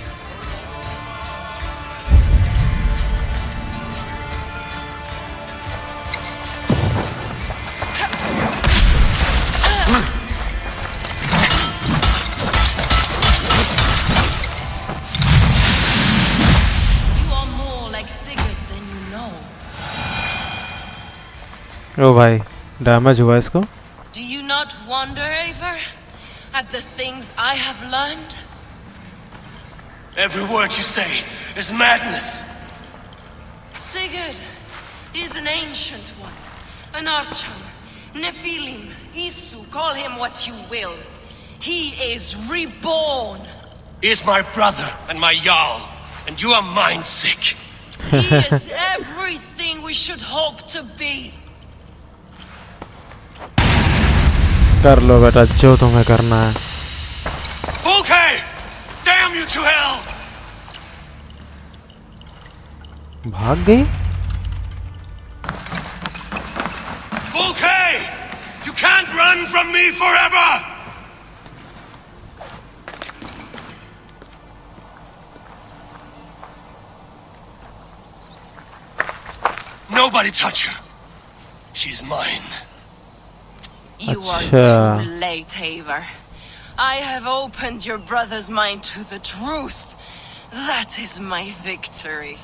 You are more like Sigurd than you know. ओ भाई डैमेज हुआ इसको। Do you not wonder, Eivor, at the things I have learned? Every word you say is madness. Sigurd is an ancient one, an Archon, Nephilim, Isu, call him what you will. He is reborn. He is my brother and my Jarl, and you are mind sick. He is everything we should hope to be. कर लो बेटा जो तुम्हें करना है। Volkay! Damn you to hell! भाग गई। Volkay! You can't run from me forever! Nobody touch her. She's mine. You are Acha. too late, Eivor. I have opened your brother's mind to the truth. That is my victory.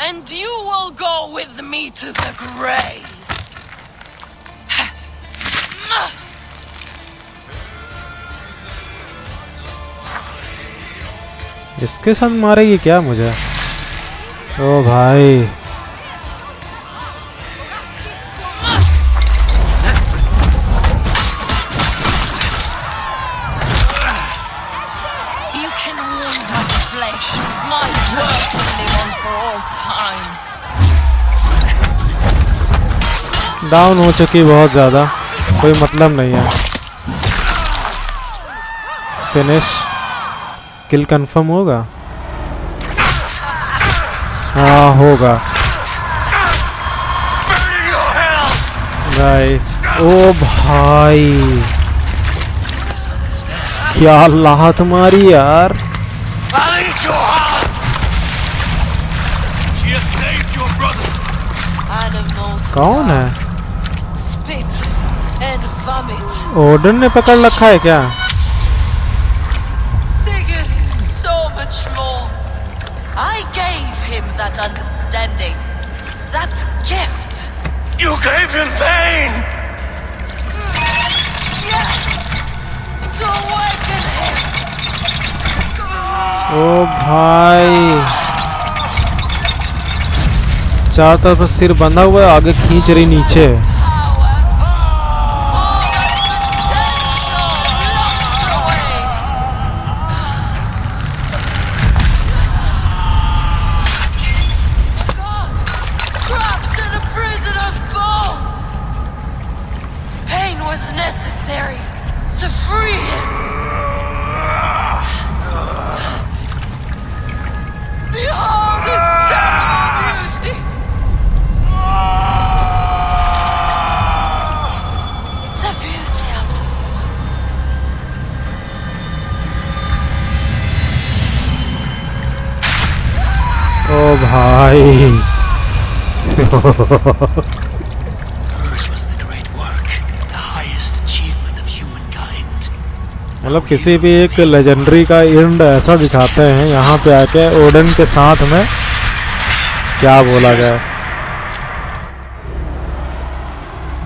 And you will go with me to the grave. इसके साथ मारेगी क्या मुझे? ओ भाई You can wound my flesh. My work will live on for all time. Down हो चुकी बहुत ज़्यादा, कोई मतलब नहीं है। फिनिश किल कंफर्म होगा? हाँ होगा। भाई ओ भाई क्या लात मारी यार। I'll eat your heart! She has saved your brother. Animals कौन है? spit and vomit. ओडन ने पकड़ रखा है क्या? Sigurd is so much more. I gave him that understanding, that gift. You gave him pain! Yes! To awaken him! ओ भाई चारों तरफ सिर बंधा हुआ है, आगे खींच रही नीचे। Power! All potential locked away! God! Trapped in a prison of bones! Pain was necessary to free him! Behold his terrible beauty! The beauty of the divine. ओ भाई Hers was the great work, the highest achievement of humankind. मतलब किसी भी एक लेजेंडरी का एंड ऐसा दिखाते हैं यहाँ पे आके ओडन के साथ में। क्या बोला गया,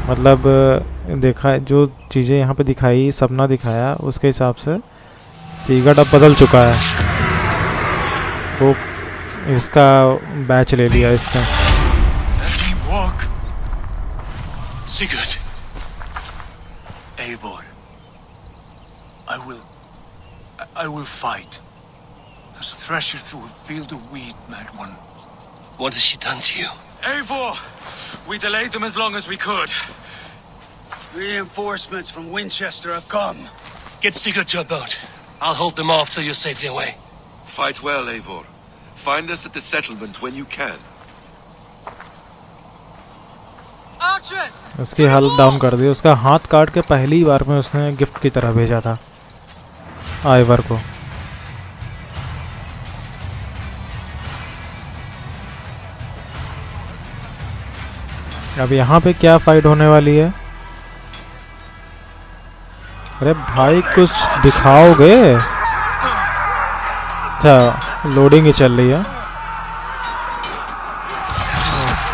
मतलब देखा जो चीज़ें यहाँ पे दिखाई, सपना दिखाया, उसके हिसाब से सीगट अब बदल चुका है। वो इसका बैच ले लिया इसने। As we walk, Sigurd, Eivor, I will fight. As a thresher through a field of wheat, mad one. What has she done to you? Eivor! We delayed them as long as we could. Reinforcements from Winchester have come. Get Sigurd to a boat. I'll hold them off till you're safely away. Fight well, Eivor. Find us at the settlement when you can. Archers! उसकी हालत डाउन कर दी। उसका हाथ काट के पहली बार में उसने गिफ्ट की तरह भेजा था आइवर को। अब यहाँ पे क्या फाइट होने वाली है? अरे भाई कुछ दिखाओगे? अच्छा लोडिंग ही चल रही है।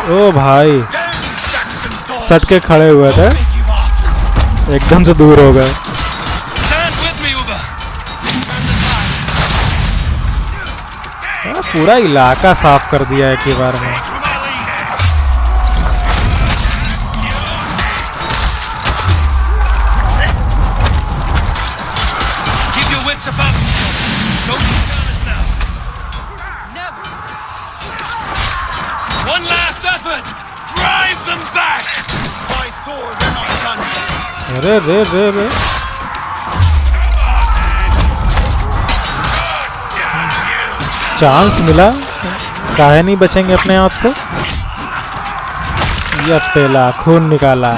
ओ भाई सट के खड़े हुए थे, एकदम से दूर हो गए। पूरा इलाका साफ कर दिया है एक बार में। अरे रे रे रे चांस मिला, काहे नहीं बचेंगे अपने आप से? ये पेला खून निकाला।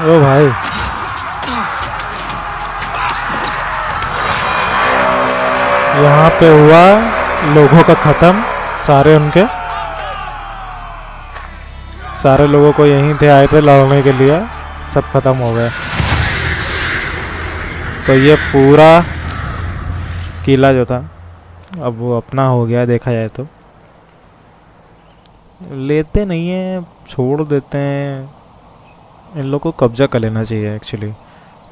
ओ भाई यहाँ पे हुआ लोगों का खत्म, सारे लोगों को यहीं थे आए थे लड़ने के लिए, सब खत्म हो गए। तो ये पूरा किला जो था अब वो अपना हो गया, देखा जाए तो। लेते नहीं है, छोड़ देते हैं। इन लोगों को कब्जा कर लेना चाहिए एक्चुअली।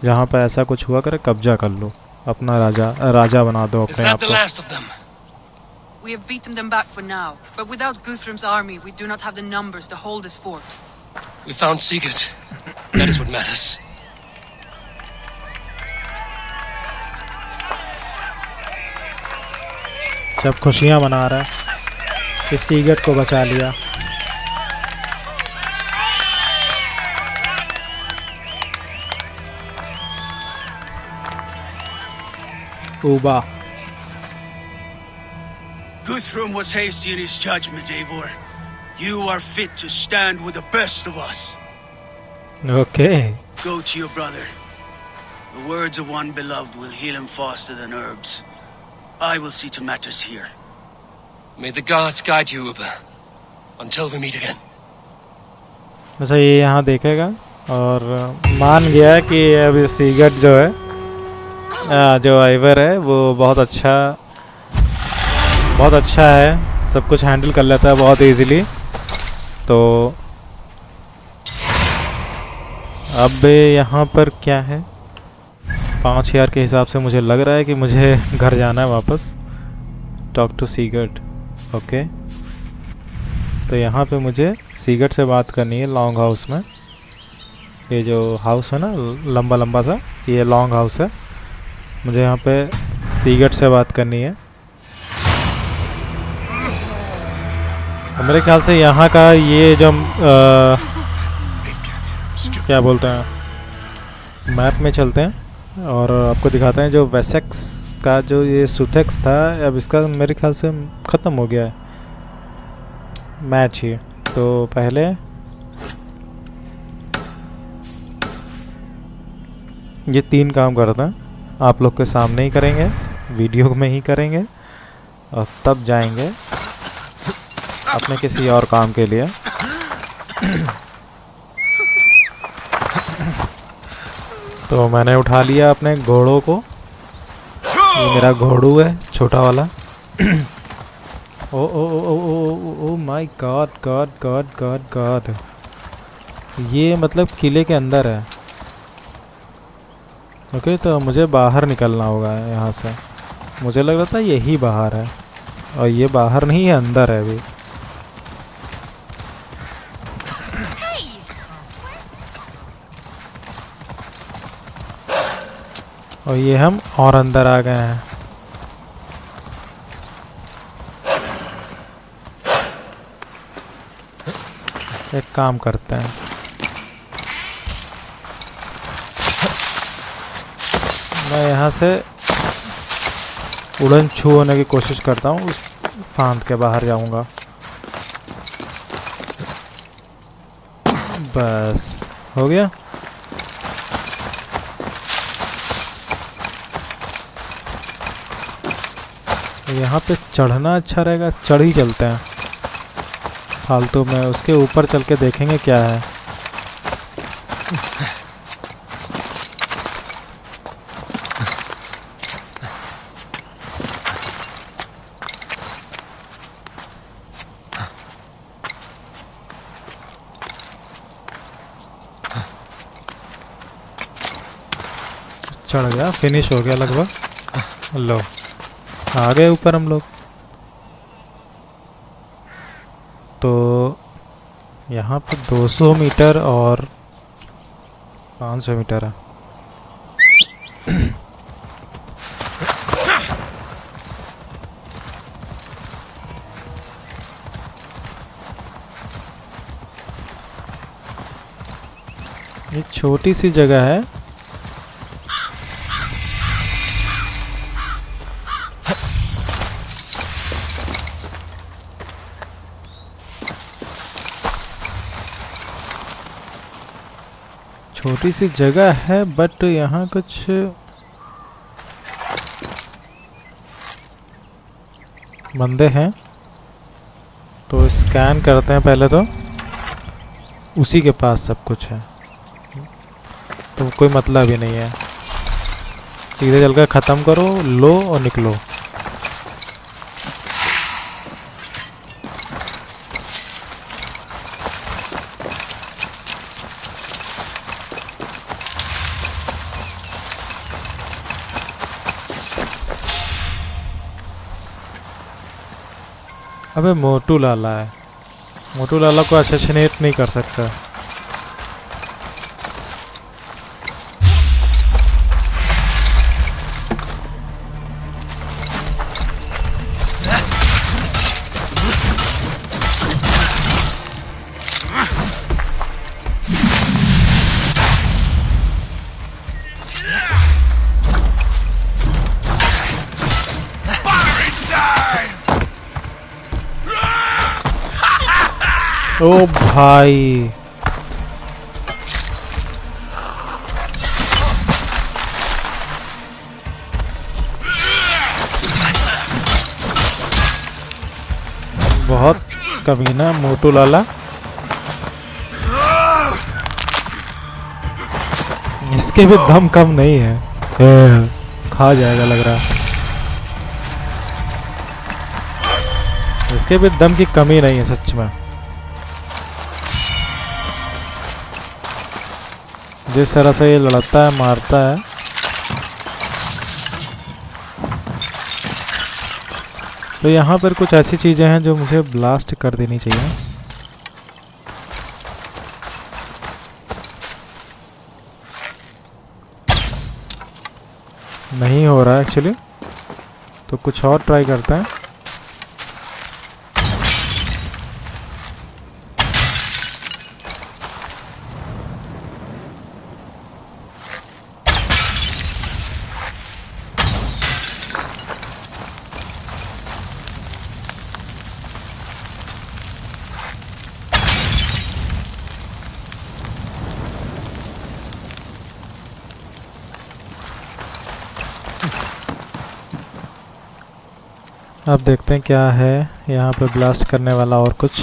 जहाँ पर ऐसा कुछ हुआ करे कब्जा कर लो, अपना राजा बना दो अपने आप को। We have beaten them back for now, but without Guthrum's army, we do not have the numbers to hold this fort. We found Sigurd. That is what matters. सब खुशियाँ मना रहा है कि सीगट को बचा लिया। Uba. Guthrum was hasty in his judgment, Eivor. You are fit to stand with the best of us. Okay. Go to your brother. The words of one beloved will heal him faster than herbs. I will see to matters here. May the gods guide you, Uba. Until we meet again. अच्छा ये यहाँ देखेगा और मान गया कि अभी सीगट जो है जो आइवर है वो बहुत अच्छा है, सब कुछ हैंडल कर लेता है बहुत इजीली। तो अब यहाँ पर क्या है, 5000 के हिसाब से मुझे लग रहा है कि मुझे घर जाना है वापस। Talk to सीगट। ओके तो यहाँ पे मुझे सीगट से बात करनी है लॉन्ग हाउस में। ये जो हाउस है ना लंबा लंबा सा, ये लॉन्ग हाउस है। मुझे यहाँ पे सीगट से बात करनी है। मेरे ख्याल से यहाँ का ये जो क्या बोलते हैं, मैप में चलते हैं और आपको दिखाते हैं जो वेसेक्स का जो ये सुथेक्स था, अब इसका मेरे ख्याल से ख़त्म हो गया है मैच ही। तो पहले ये 3 काम करते हैं, आप लोग के सामने ही करेंगे, वीडियो में ही करेंगे और तब जाएंगे अपने किसी और काम के लिए। तो मैंने उठा लिया अपने घोड़ों को, ये मेरा घोड़ू है छोटा वाला। Oh oh oh oh oh oh my god god god god god, ये मतलब किले के अंदर है। ओके तो मुझे बाहर निकलना होगा यहाँ से। मुझे लग रहा था यही बाहर है और ये बाहर नहीं है, अंदर है अभी। और ये हम और अंदर आ गए हैं। एक काम करते हैं, मैं यहाँ से उड़न छू होने की कोशिश करता हूँ, उस फांद के बाहर जाऊंगा। बस हो गया। यहाँ पे चढ़ना अच्छा रहेगा, चढ़ ही चलते हैं फालतू में। उसके ऊपर चल के देखेंगे क्या है। चढ़ गया, फिनिश हो गया लगभग। लो आ गए ऊपर हम लोग। तो यहाँ पर 200 मीटर और 500 मीटर है। ये छोटी सी जगह है। छोटी सी जगह है बट यहाँ कुछ बंदे हैं, तो स्कैन करते हैं पहले। तो उसी के पास सब कुछ है, तो कोई मतलब ही नहीं है। सीधे चलकर ख़त्म करो, लो और निकलो। अबे मोटू लाला है, मोटू लाला को असैसिनेट नहीं कर सकता। ओ भाई, बहुत कमीना मोटू लाला। इसके भी दम कम नहीं है, खा जाएगा लग रहा है। इसके भी दम की कमी नहीं है सच में। जिस तरह से ये लड़ता है, मारता है, तो यहाँ पर कुछ ऐसी चीज़ें हैं जो मुझे ब्लास्ट कर देनी चाहिए। नहीं हो रहा है एक्चुअली, तो कुछ और ट्राई करते हैं। अब देखते हैं क्या है यहाँ पे ब्लास्ट करने वाला और कुछ।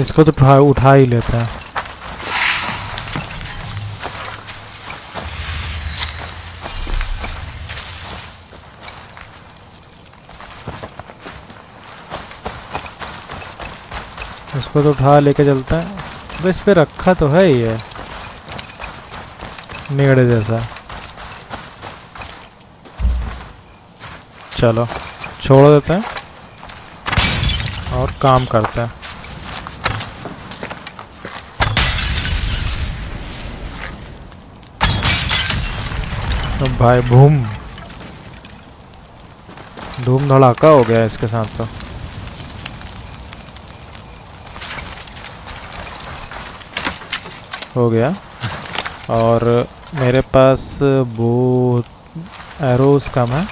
इसको तो उठा ही लेते हैं। इसको तो उठा लेके चलता है। तो इस पे रखा तो है ही है नेड़े जैसा। चलो छोड़ देते हैं और काम करते हैं। भाई बूम धूम धड़ाका हो गया इसके साथ तो। हो गया। और मेरे पास वो एरोस कम है।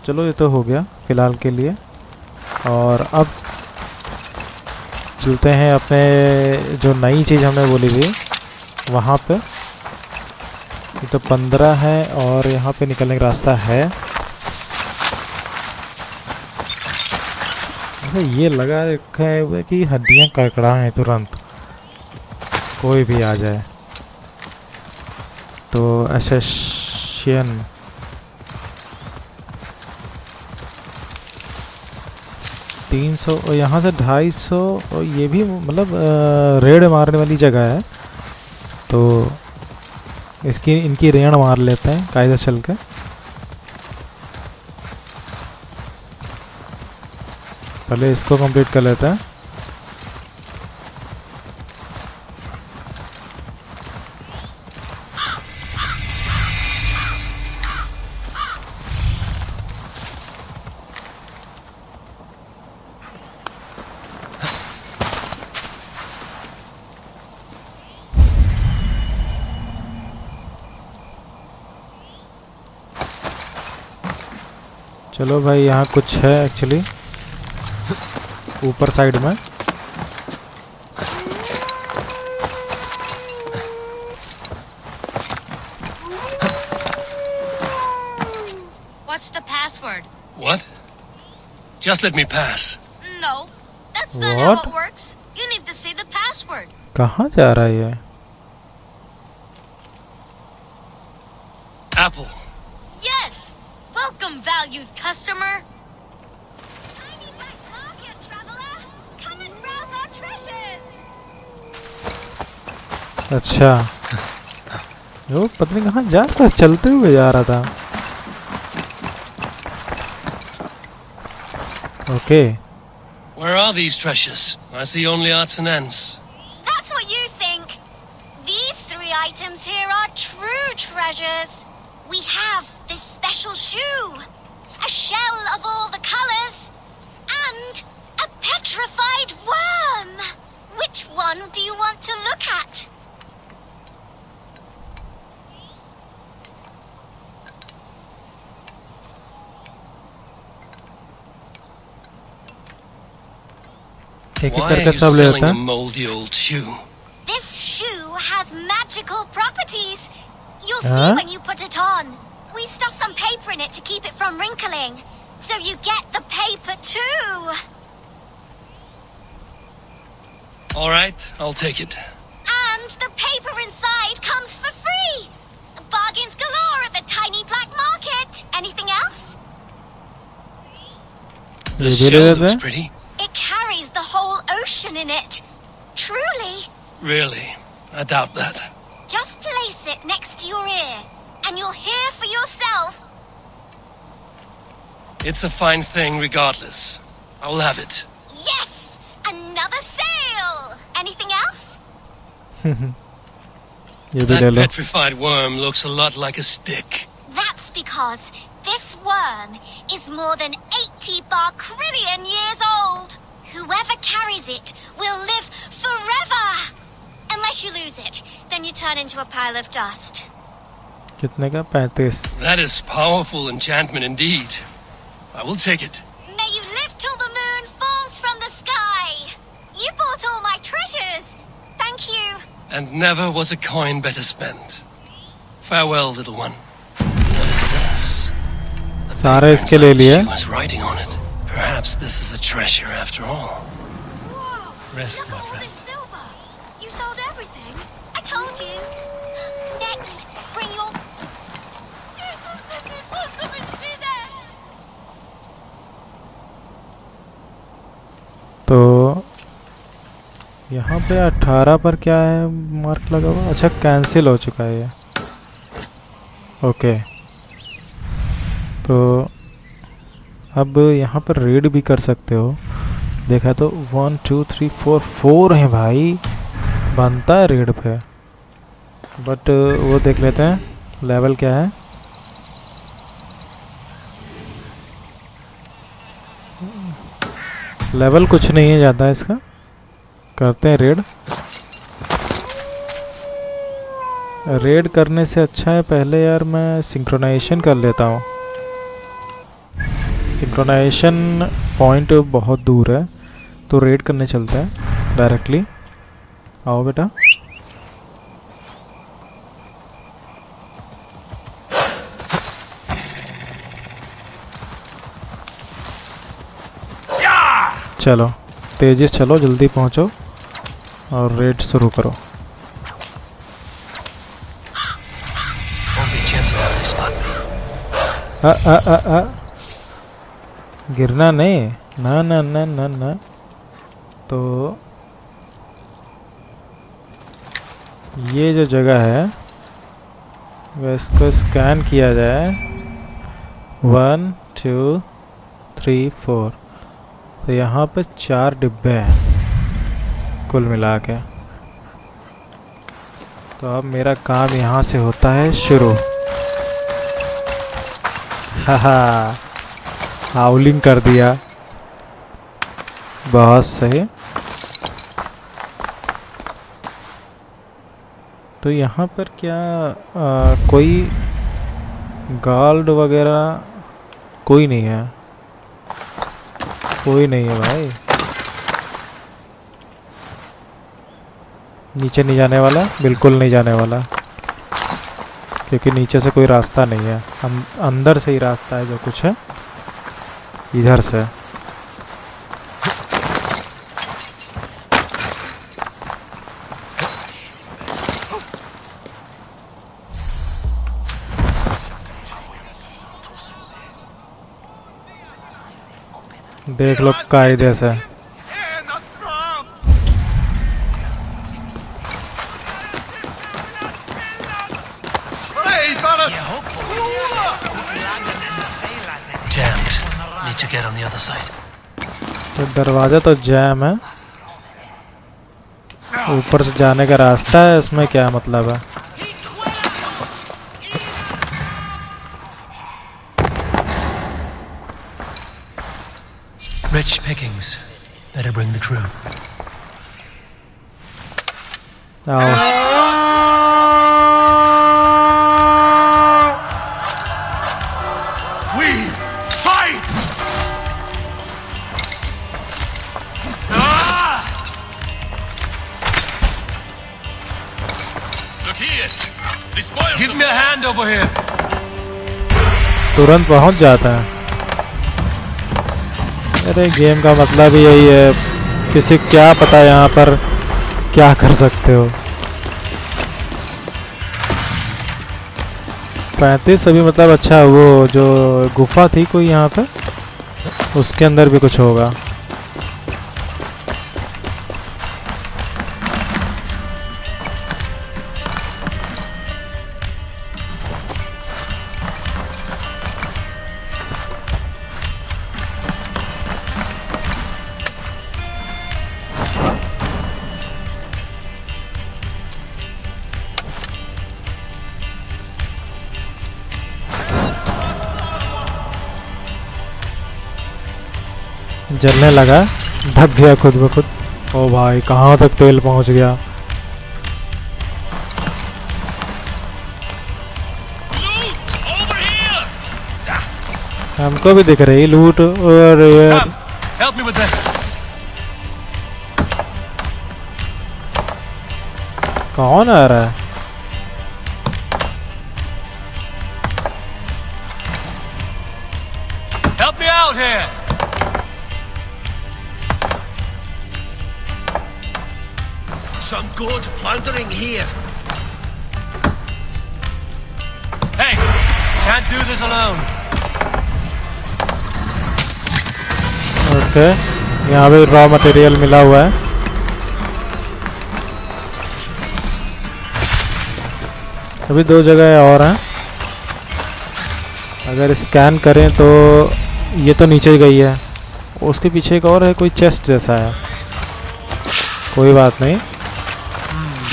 चलो ये तो हो गया फ़िलहाल के लिए। और अब चलते हैं अपने जो नई चीज़ हमने बोली थी वहाँ पे। ये तो 15 है और यहाँ पे निकलने का रास्ता है। अरे ये लगा रखा है कि हड्डियाँ कड़कड़ाएं तुरंत कोई भी आ जाए। तो एसेशन 300 और यहाँ से 250 और ये भी मतलब रेड मारने वाली जगह है। तो इनकी रेड मार लेते हैं कायदे चल के। पहले इसको कंप्लीट कर लेते हैं। चलो भाई यहाँ कुछ है एक्चुअली ऊपर साइड में। What's the password? What? Just let me pass. No, that's not how it works. You need to say the password. कहाँ जा रहा है ये? Apple. Yes. Welcome, valued customer. अच्छा वो पता नहीं कहाँ जा रहा था, चलते हुए जा रहा था। Okay. Where are these treasures? I see only odds and ends. That's what you think. These 3 items here are true treasures. We have this special shoe, a shell of all the colors, and a petrified worm. Which one do you want to look at? Why are you selling a moldy old shoe? This shoe has magical properties. You'll see when you put it on. We stuff some paper in it to keep it from wrinkling, so you get the paper too. All right, I'll take it. And the paper inside comes for free. Bargains galore at the tiny black market. Anything else? The shell looks pretty. It carries the whole ocean in it. Truly. Really? I doubt that. Just place it next to your ear, and you'll hear for yourself. It's a fine thing regardless. I will have it. Yes! Another sale! Anything else? That petrified worm looks a lot like a stick. That's because this worm is more than 80 barkrillion years old. Whoever carries it will live forever! Unless you lose it, then you turn into a pile of dust. कितने का? 35। That is powerful enchantment indeed. I will take it. May you live till the moon falls from the sky. You bought all my treasures. Thank you. And never was a coin better spent. Farewell, little one. What is this? सारे इसके ले लिए। She was writing on it. Perhaps this is a treasure after all. Whoa! Rest, Look my at all friend. this silver. You sold everything. I told you. Next, bring your. तो यहाँ पे 18 पर क्या है मार्क लगा हुआ? अच्छा कैंसिल हो चुका है ये। ओके तो अब यहाँ पर रेड भी कर सकते हो। देखा तो 1 2 3 4 हैं भाई, बनता है रेड पे। बट वो देख लेते हैं। लेवल क्या है? लेवल कुछ नहीं है ज़्यादा इसका। करते हैं रेड। रेड करने से अच्छा है पहले यार मैं सिंक्रोनाइजेशन कर लेता हूँ। सिंक्रोनाइजेशन पॉइंट बहुत दूर है तो रेड करने चलते हैं डायरेक्टली। आओ बेटा। चलो तेजी से चलो, जल्दी पहुंचो और रेड शुरू करो। गिरना नहीं, ना ना ना ना ना। तो ये जो जगह है वह इसको स्कैन किया जाए। 1 2 3 4। तो यहाँ पे 4 डिब्बे हैं कुल मिला के। तो अब मेरा काम यहाँ से होता है शुरू। हाहा, हाउलिंग कर दिया, बहुत सही। तो यहाँ पर क्या कोई गार्ड वगैरह कोई नहीं है? कोई नहीं है भाई। नीचे नहीं जाने वाला, बिल्कुल नहीं जाने वाला, क्योंकि नीचे से कोई रास्ता नहीं है। अंदर से ही रास्ता है जो कुछ है, इधर से। देख लो कायदे से। तो दरवाजा तो जैम है, ऊपर से जाने का रास्ता है, इसमें क्या मतलब है? Rich pickings. Better bring the crew. We fight! Look here. Give me a hand over here. तुरंत पहुंच जाता है। अरे गेम का मतलब ही यही है, किसी क्या पता यहाँ पर क्या कर सकते हो। 35 अभी मतलब अच्छा, वो जो गुफा थी कोई यहाँ पे, उसके अंदर भी कुछ होगा। जलने लगा, ढक गया खुद ब खुद। ओ भाई कहाँ तक तेल पहुँच गया। हमको भी दिख रही लूट। और यार Help me with this. कौन आ रहा है? Help me out here. Some good plundering here. Hey, can't do this alone. Okay, यहाँ पे रॉ मटेरियल मिला हुआ है। अभी 2 जगह और हैं। अगर स्कैन करें तो ये तो नीचे गई है, उसके पीछे एक और है, कोई चेस्ट जैसा है। कोई बात नहीं,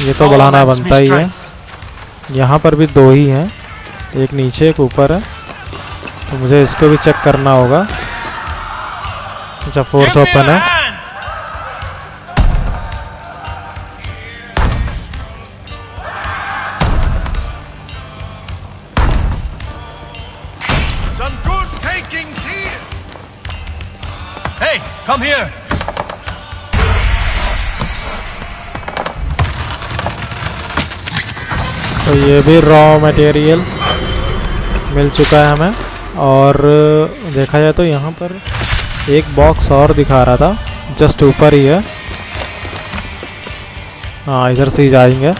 ये तो बढ़ाना बनता ही है। यहाँ पर भी 2 ही हैं, एक नीचे एक ऊपर है, तो मुझे इसको भी चेक करना होगा। अच्छा, फोर्स ओपन है। Some good takings here. Hey, come here. तो ये भी रॉ मटेरियल मिल चुका है हमें। और देखा जाए तो यहाँ पर एक बॉक्स और दिखा रहा था, जस्ट ऊपर ही है। हाँ, इधर से ही जाएंगे।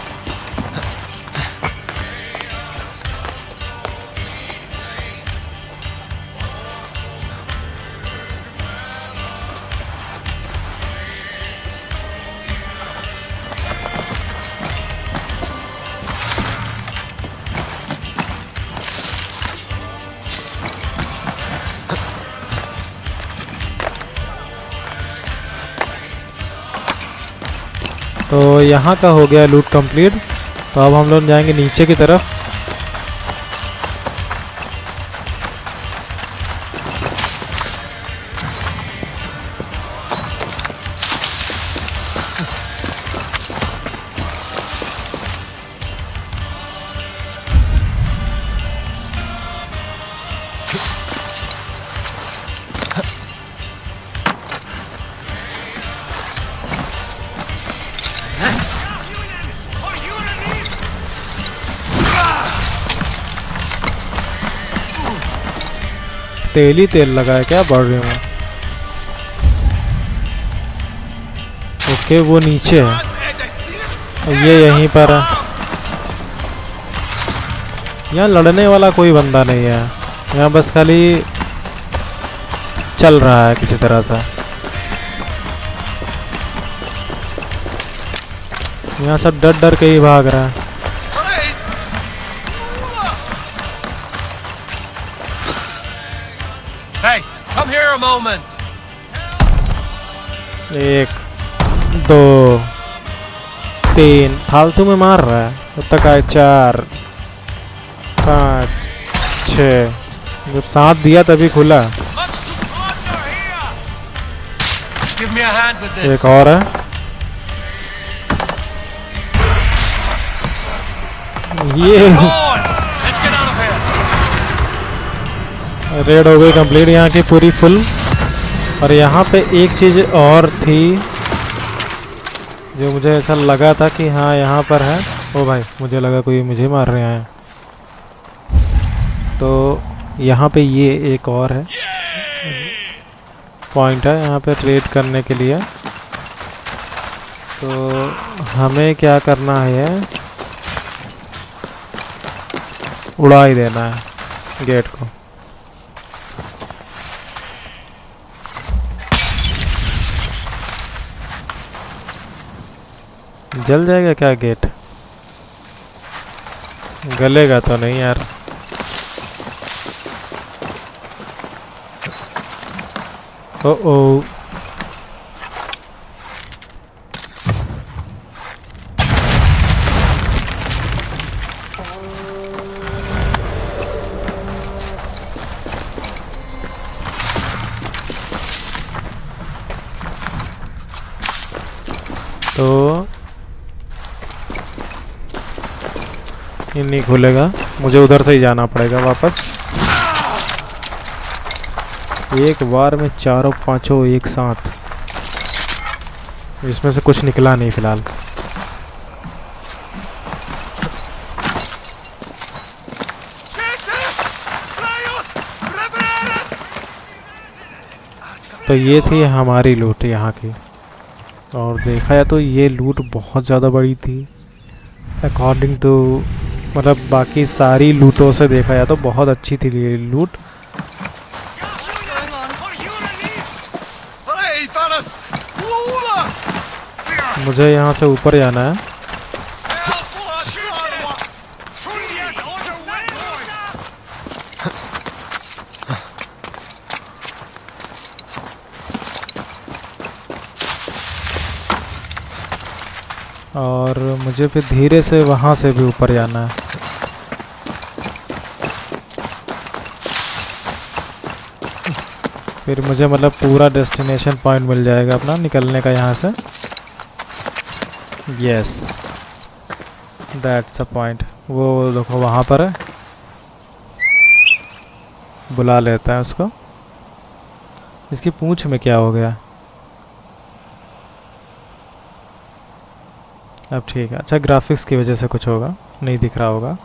तो यहाँ का हो गया लूट कंप्लीट। तो अब हम लोग जाएंगे नीचे की तरफ। तेल ही तेल लगा है क्या बॉडी में? ओके, वो नीचे है और ये यहीं पर है। यहाँ लड़ने वाला कोई बंदा नहीं है, यहाँ बस खाली चल रहा है किसी तरह से। यहाँ सब डर डर के ही भाग रहा है। Hey, come here a moment. 1 2 3 फालतू में मार रहा है। अब तक आए 4 5 6। जब 7 दिया तभी खुला। Give me a hand with this. एक और है। ये Come on, let's get out of here. Red हो गई कंप्लीट यहाँ की पूरी फुल। और यहाँ पे एक चीज़ और थी जो मुझे ऐसा लगा था कि हाँ यहाँ पर है। ओ भाई, मुझे लगा कोई मुझे मार रहे हैं। तो यहाँ पे ये एक और है पॉइंट है यहाँ पे ट्रेड करने के लिए। तो हमें क्या करना है, उड़ा ही देना है गेट को। जल जाएगा क्या गेट? गलेगा तो नहीं यार। ओ तो ये नहीं खुलेगा, मुझे उधर से ही जाना पड़ेगा वापस। एक बार में चारों पांचों एक साथ। इसमें से कुछ निकला नहीं फिलहाल। तो ये थी हमारी लूट यहाँ की। और देखा जाए तो ये लूट बहुत ज़्यादा बड़ी थी अकॉर्डिंग टू, मतलब बाकी सारी लूटों से देखा जाए तो बहुत अच्छी थी ये लूट। मुझे यहाँ से ऊपर जाना है। और मुझे फिर धीरे से वहाँ से भी ऊपर जाना है। फिर मुझे मतलब पूरा डेस्टिनेशन पॉइंट मिल जाएगा अपना निकलने का यहाँ से। Yes, that's a point. वो देखो वहाँ पर है, बुला लेता है उसको। इसकी पूंछ में क्या हो गया? अब ठीक है। अच्छा, ग्राफिक्स की वजह से कुछ होगा, नहीं दिख रहा होगा।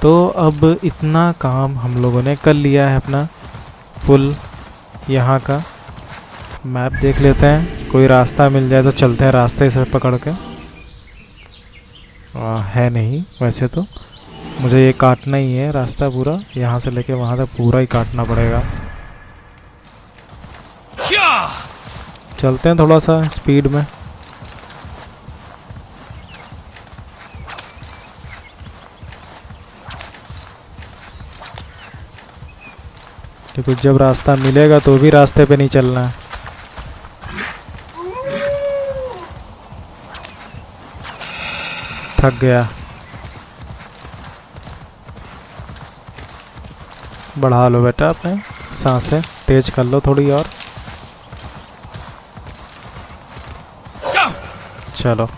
तो अब इतना काम हम लोगों ने कर लिया है अपना फुल। यहाँ का मैप देख लेते हैं, कोई रास्ता मिल जाए तो चलते हैं रास्ते से पकड़ के। है नहीं वैसे तो, मुझे ये काटना ही है रास्ता पूरा, यहाँ से लेके वहाँ तक पूरा ही काटना पड़ेगा। चलते हैं थोड़ा सा स्पीड में। क्योंकि जब रास्ता मिलेगा तो भी रास्ते पे नहीं चलना है। थक गया। बढ़ा लो बेटा अपने सांसें, तेज कर लो थोड़ी और। चलो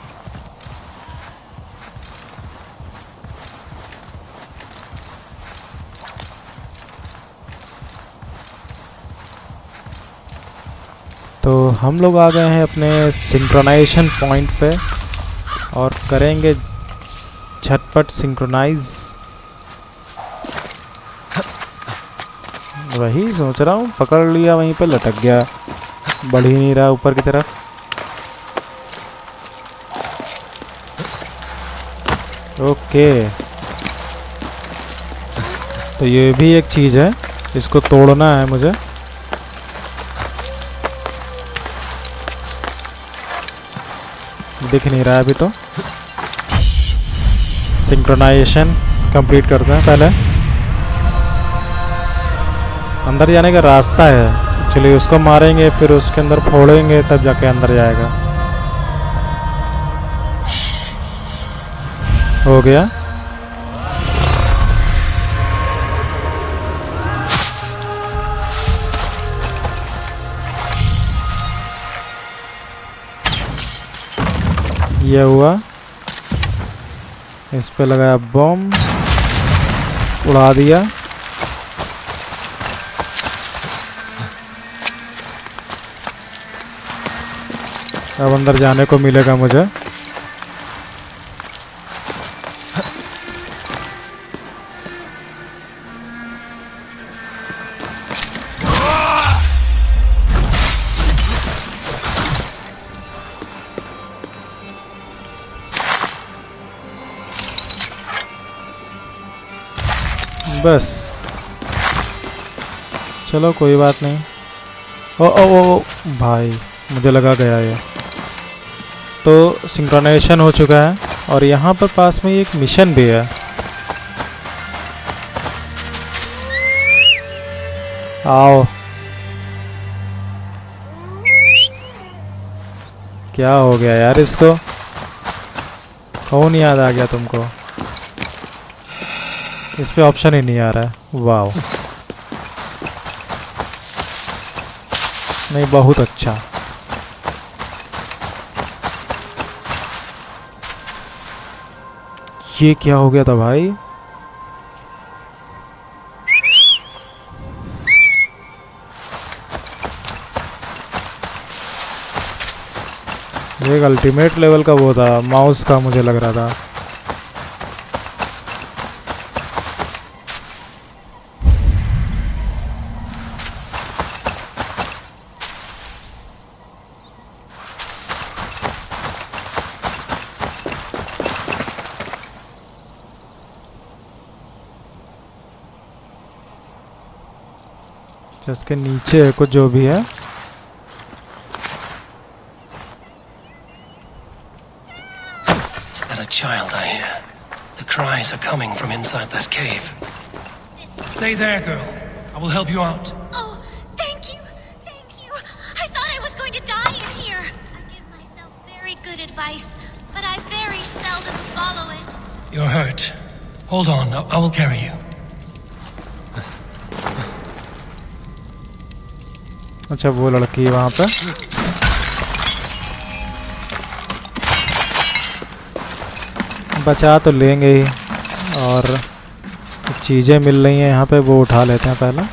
तो हम लोग आ गए हैं अपने सिंक्रोनाइजेशन पॉइंट पे और करेंगे झटपट सिंक्रोनाइज। वही सोच रहा हूँ, पकड़ लिया वहीं पे, लटक गया, बढ़ ही नहीं रहा ऊपर की तरफ। ओके, तो ये भी एक चीज़ है, इसको तोड़ना है मुझे। दिख नहीं रहा है अभी तो। सिंक्रोनाइजेशन कंप्लीट करते हैं पहले। अंदर जाने का रास्ता है, चलिए उसको मारेंगे, फिर उसके अंदर फोड़ेंगे, तब जाके अंदर जाएगा। हो गया। ये हुआ, इस पे लगाया बम, उड़ा दिया। अब अंदर जाने को मिलेगा मुझे। बस चलो कोई बात नहीं। ओ भाई, मुझे लगा गया ये। तो सिंक्रोनाइजेशन हो चुका है और यहाँ पर पास में एक मिशन भी है। आओ। क्या हो गया यार इसको? कौन याद आ गया तुमको? इस पे ऑप्शन ही नहीं आ रहा है। वाओ, नहीं बहुत अच्छा। ये क्या हो गया था भाई? ये एक अल्टीमेट लेवल का वो था, माउस का मुझे लग रहा था। इसके नीचे है कुछ जो भी है। Is that a child I hear? The cries are coming from inside that cave. Stay there, girl. I will help you out. Oh, thank you. Thank you. I thought I was going to die in here. I give myself very good advice, but I very seldom follow it. You're hurt. Hold on, I will carry you. अच्छा वो लड़की है वहाँ पे। बचा तो लेंगे ही, और चीज़ें मिल रही हैं यहाँ पे, वो उठा लेते हैं पहले।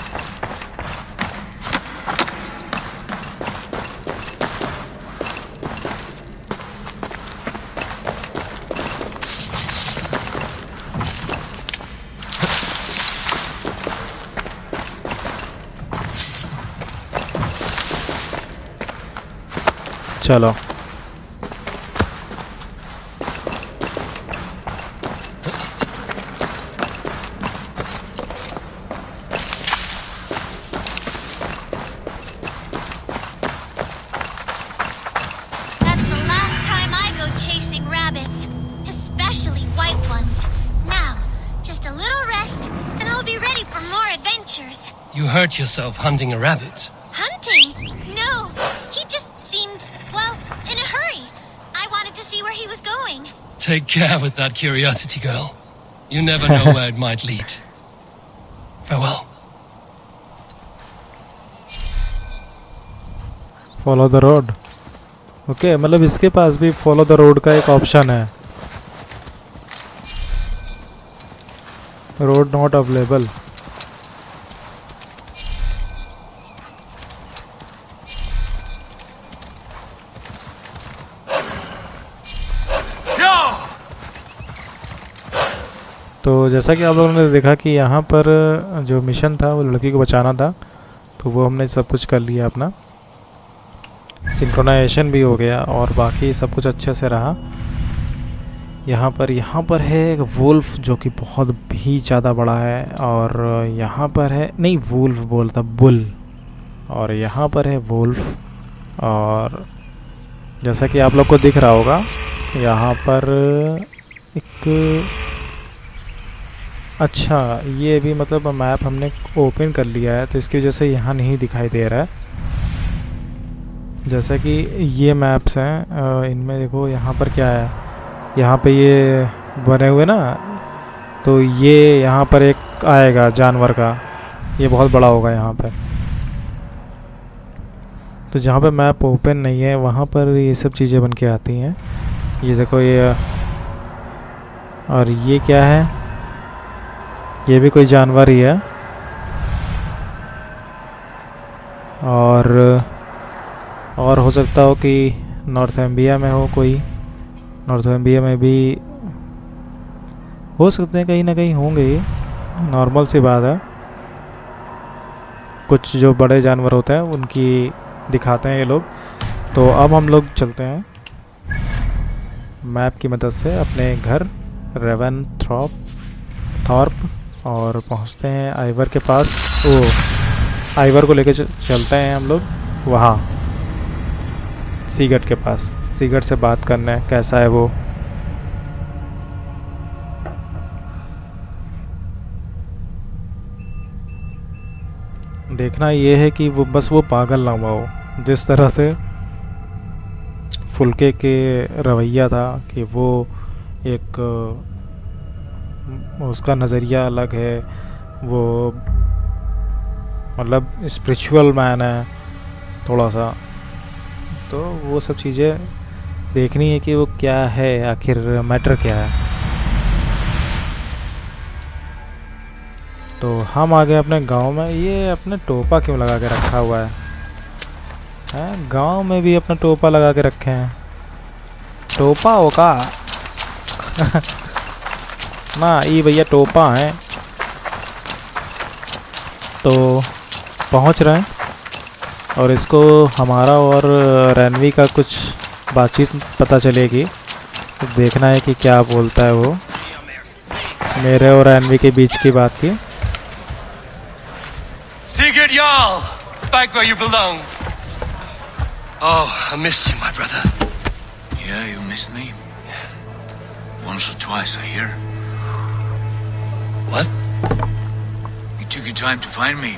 चलो That's the last time I go chasing rabbits, especially white ones. Now, just a little rest, and I'll be ready for more adventures. You hurt yourself hunting a rabbit. Hunting? No, he just seemed, well, in a hurry. I wanted to see where he was going. Take care with that curiosity, girl. You never know where it might lead. Farewell. Follow the road. Okay, मतलब इसके पास भी फॉलो द रोड का एक ऑप्शन है। Road not available. तो जैसा कि आप लोगों ने देखा कि यहाँ पर जो मिशन था वो लड़की को बचाना था, तो वो हमने सब कुछ कर लिया अपना। सिंक्रोनाइजेशन भी हो गया और बाकी सब कुछ अच्छे से रहा। यहाँ पर है एक वुल्फ जो कि बहुत ही ज़्यादा बड़ा है, और यहाँ पर है, नहीं वुल्फ बोलता, बुल, और यहाँ पर है वुल्फ। और जैसा कि आप लोग को दिख रहा होगा यहाँ पर एक, अच्छा ये भी मतलब मैप हमने ओपन कर लिया है, तो इसकी वजह से यहाँ नहीं दिखाई दे रहा है। जैसा कि ये मैप्स हैं, इनमें देखो यहाँ पर क्या है, यहाँ पे ये बने हुए ना, तो ये यहाँ पर एक आएगा जानवर का, ये बहुत बड़ा होगा यहाँ पे। तो जहाँ पे मैप ओपन नहीं है वहाँ पर ये सब चीज़ें बन के आती हैं। ये देखो ये, और ये क्या है, ये भी कोई जानवर ही है। और हो सकता हो कि नॉर्थम्बिया में हो कोई, नॉर्थम्बिया में भी हो सकते हैं, कहीं ना कहीं होंगे, ये नॉर्मल सी बात है। कुछ जो बड़े जानवर होते हैं उनकी दिखाते हैं ये लोग। तो अब हम लोग चलते हैं मैप की मदद से अपने घर रेवेनथॉर्प और पहुंचते हैं आइवर के पास। आइवर को लेके चलते हैं हम लोग वहाँ सीगट के पास। सीगट से बात करना है, कैसा है वो। देखना ये है कि वो बस वो पागल ना हुआ हो, जिस तरह से फुल्के के रवैया था कि वो एक, उसका नज़रिया अलग है, वो मतलब स्पिरिचुअल मैन है थोड़ा सा। तो वो सब चीज़ें देखनी है कि वो क्या है, आखिर मैटर क्या है। तो हम आ गए अपने गांव में। ये अपने टोपा क्यों लगा के रखा हुआ है? गांव में भी अपना टोपा लगा के रखे हैं। टोपा होगा ना, ये भैया टोपा है। तो पहुंच रहे हैं और इसको हमारा और रैनवी का कुछ बातचीत पता चलेगी। तो देखना है कि क्या बोलता है वो, मेरे और रैनवी के बीच की बात की। Sigurd Jarl, back where you belong. Oh, I missed you, my brother. Yeah, you missed me. Once or twice, I hear. What? You took your time to find me.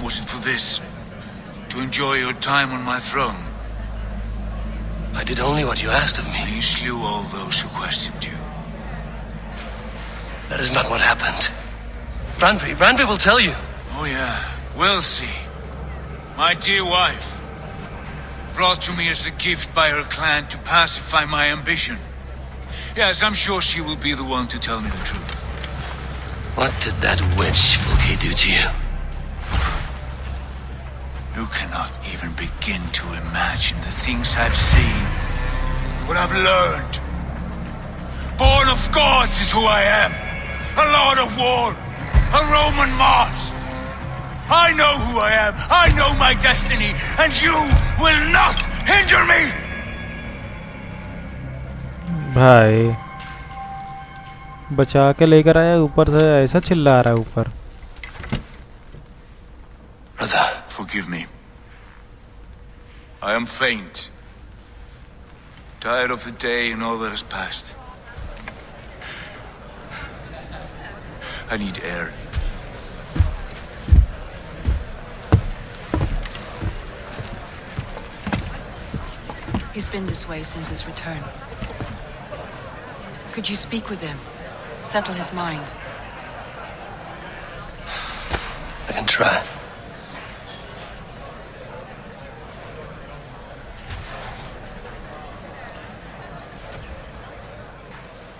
Was it for this? To enjoy your time on my throne? I did only what you asked of me. You slew all those who questioned you. That is not what happened. Branvi will tell you. Oh yeah, we'll see. My dear wife, brought to me as a gift by her clan to pacify my ambition. Yes, I'm sure she will be the one to tell me the truth. What did that witch Fulke do to you? You cannot even begin to imagine the things I've seen, what I've learned. Born of gods is who I am. A lord of war, a Roman Mars. I know who I am, I know my destiny, and you will not hinder me! भाई बचा के लेकर आया, ऊपर से ऐसा चिल्ला रहा है ऊपर. Brother, forgive me. I am faint. Tired of the day and all that has passed. I need air. He's been this way since his return. Could you speak with him? Settle his mind. I can try.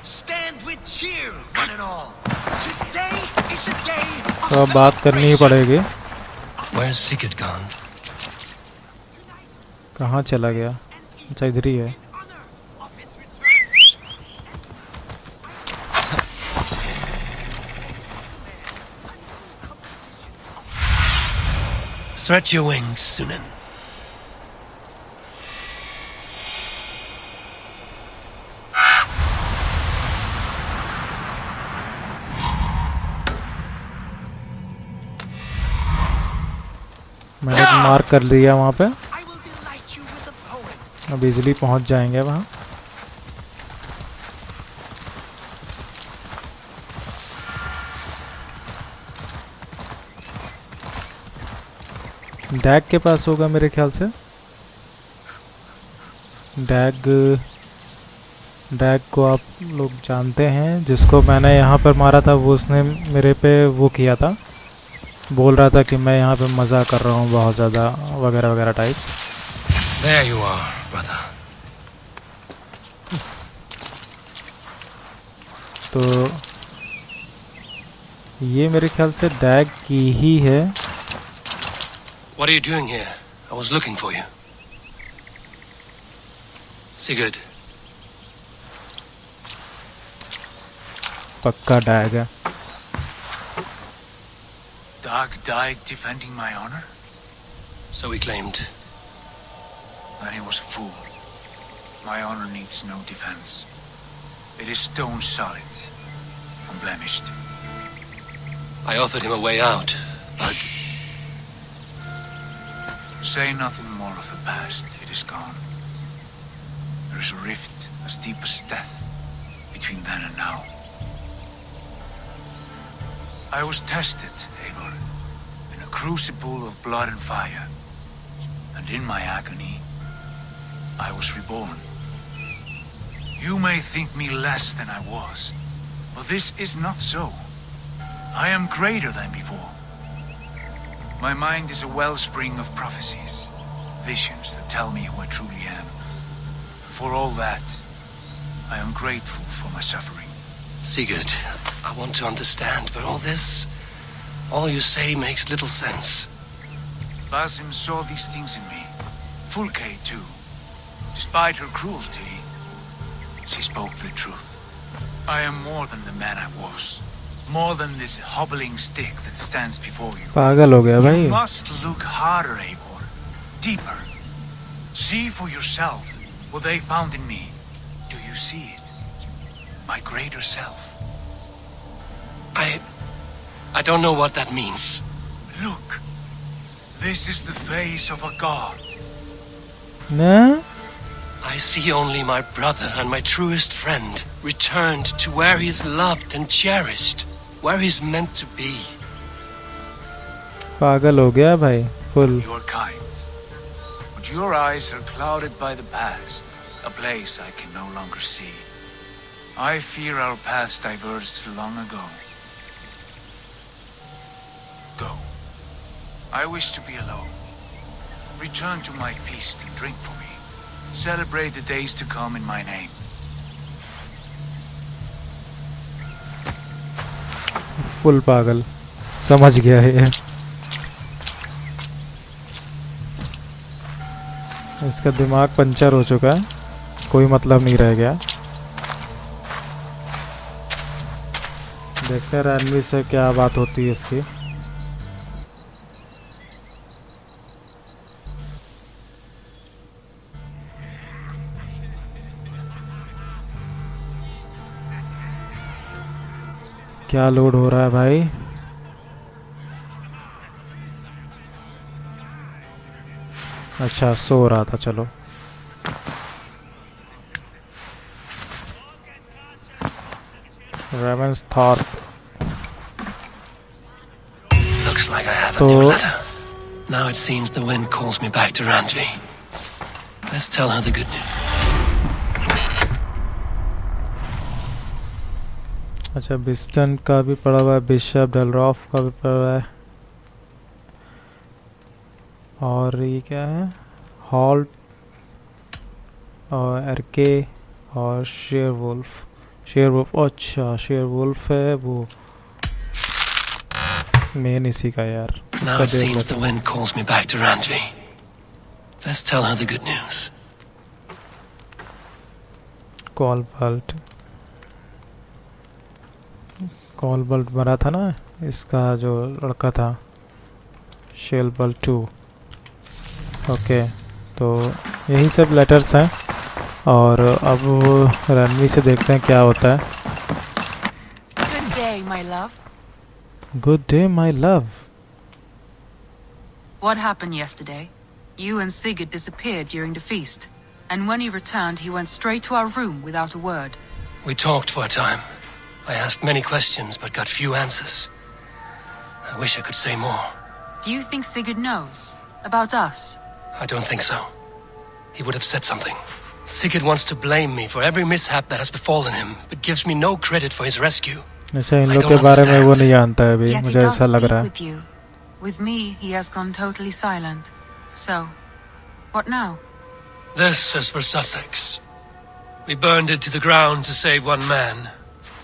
Stand with cheer, one and all. Today is a day of तो अब बात करनी ही पड़ेगी. Where's Sigurd gone? कहाँ चला गया? अच्छा इधर ही है. Stretch your wings, Sunan. मैंने मार्क कर लिया वहाँ पे. अब इजीली पहुँच जाएंगे वहाँ. डैग के पास होगा मेरे ख्याल से. डैग को आप लोग जानते हैं, जिसको मैंने यहाँ पर मारा था वो उसने मेरे पे वो किया था, बोल रहा था कि मैं यहाँ पे मज़ा कर रहा हूँ बहुत ज़्यादा वगैरह वगैरह types. There you are, brother. तो ये मेरे ख्याल से डैग की ही है. What are you doing here? I was looking for you. Sigurd. पक्का डैग है. Dag died defending my honor? So he claimed. Then he was a fool. My honor needs no defense. It is stone solid, unblemished. I offered him a way out, but... Say nothing more of the past. It is gone. There is a rift as deep as death between then and now. I was tested, Eivor, in a crucible of blood and fire. And in my agony, I was reborn. You may think me less than I was, but this is not so. I am greater than before. My mind is a wellspring of prophecies, visions that tell me who I truly am. For all that, I am grateful for my suffering. Sigurd, I want to understand, but all you say makes little sense. Basim saw these things in me. Fulke, too. Despite her cruelty, she spoke the truth. I am more than the man I was. More than this hobbling stick that stands before you. पागल हो गया भाई. You must look harder, Eivor. Deeper. See for yourself what they found in me. Do you see it? My greater self. I don't know what that means. Look. This is the face of a god. Nah? I see only my brother and my truest friend returned to where he is loved and cherished, where he's meant to be. पागल हो गया भाई. Full. You're kind, but your eyes are clouded by the past. a place I can no longer see. I fear our paths diverged long ago. Go. I wish to be alone. Return to my feast and drink for me. Celebrate the days to come in my name. Full पागल, समझ गया है। इसका दिमाग पंचर हो चुका है, कोई मतलब नहीं रह गया। देखते हैं रैनवी से क्या बात होती है इसकी। क्या लोड हो रहा है भाई? अच्छा सो रहा था, चलो। Ravensthorpe. Looks like I have a new letter. Now it seems the wind calls me back to Randvi. Let's tell her the good news. अच्छा बिस्टन का भी पड़ा हुआ है, बिशप डेलरॉफ का भी पड़ा हुआ है, और ये क्या है, हॉल्ट और एरके और शेयरवुल्फ। अच्छा शेयरवुल्फ है वो मेन इसी का यार। Now it seems the wind calls me back to Randvi. Let's tell her the good news. कॉलबल्ट मरा था ना इसका जो लड़का था, शेलबल्ट 2। ओके, तो यही सब लेटर्स हैं और अब रैनवी से देखते हैं क्या होता है। Good day, my love. Good day, my love. What happened yesterday? You and Sigurd disappeared during the feast, and when he returned, he went straight to our room without a word. We talked for a time. I asked many questions but got few answers. I wish I could say more. Do you think Sigurd knows about us? I don't think so. He would have said something. Sigurd wants to blame me for every mishap that has befallen him, but gives me no credit for his rescue. अच्छा इन लोग के बारे में वो नहीं जानता है अभी, Yet he मुझे does ऐसा लग speak रहा है। with you. With me, he has gone totally silent. So, what now? This is for Sussex. We burned it to the ground to save one man,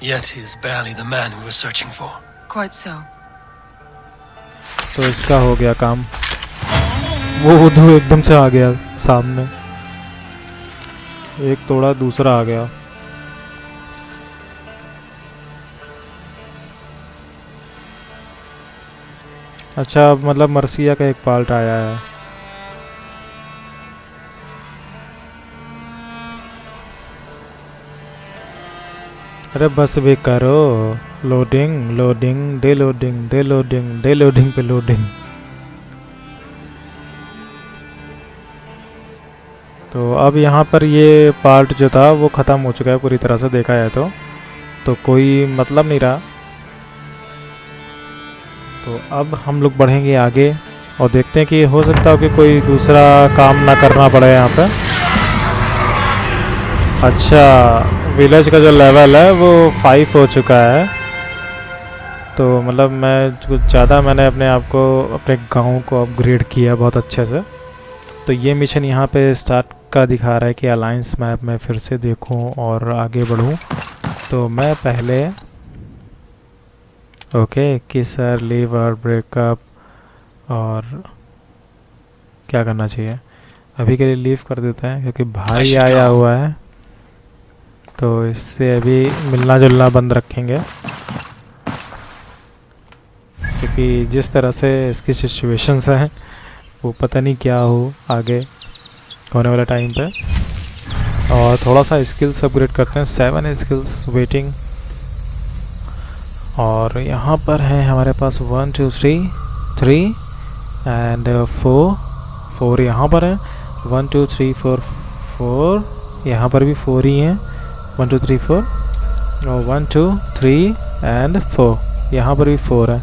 yet he is barely the man we were searching for. Quite so. तो इसका हो गया काम। वो दो एकदम से आ गया सामने, एक तोड़ा दूसरा आ गया। अच्छा मतलब मर्सिया का एक पार्ट आया है। अरे बस भी करो, loading loading day loading day loading day loading पे लोडिंग। तो अब यहाँ पर ये पार्ट जो था वो ख़त्म हो चुका है पूरी तरह से, देखा है तो कोई मतलब नहीं रहा। तो अब हम लोग बढ़ेंगे आगे और देखते हैं कि हो सकता है कि कोई दूसरा काम ना करना पड़े यहाँ पे। अच्छा विलेज का जो लेवल है वो 5 हो चुका है, तो मतलब मैं कुछ ज़्यादा मैंने अपने आप को, अपने गांव को अपग्रेड किया बहुत अच्छे से। तो ये मिशन यहाँ पे स्टार्ट का दिखा रहा है कि अलायंस मैप में फिर से देखूं और आगे बढ़ूं। तो मैं पहले ओके किसर लीव और ब्रेकअप, और क्या करना चाहिए अभी के लिए लीव कर देते हैं क्योंकि भाई आया हुआ है, तो इससे अभी मिलना जुलना बंद रखेंगे क्योंकि जिस तरह से इसकी सिचुएशंस हैं वो पता नहीं क्या हो आगे होने वाला टाइम पे। और थोड़ा सा स्किल्स अपग्रेड करते हैं, 7 स्किल्स वेटिंग। और यहाँ पर है हमारे पास 1 2 3 एंड 4 यहाँ पर है। 1 2 3 4 यहाँ पर भी 4 ही हैं, 1 2 3 4 और 1 2 3 एंड 4 यहाँ पर भी 4 है,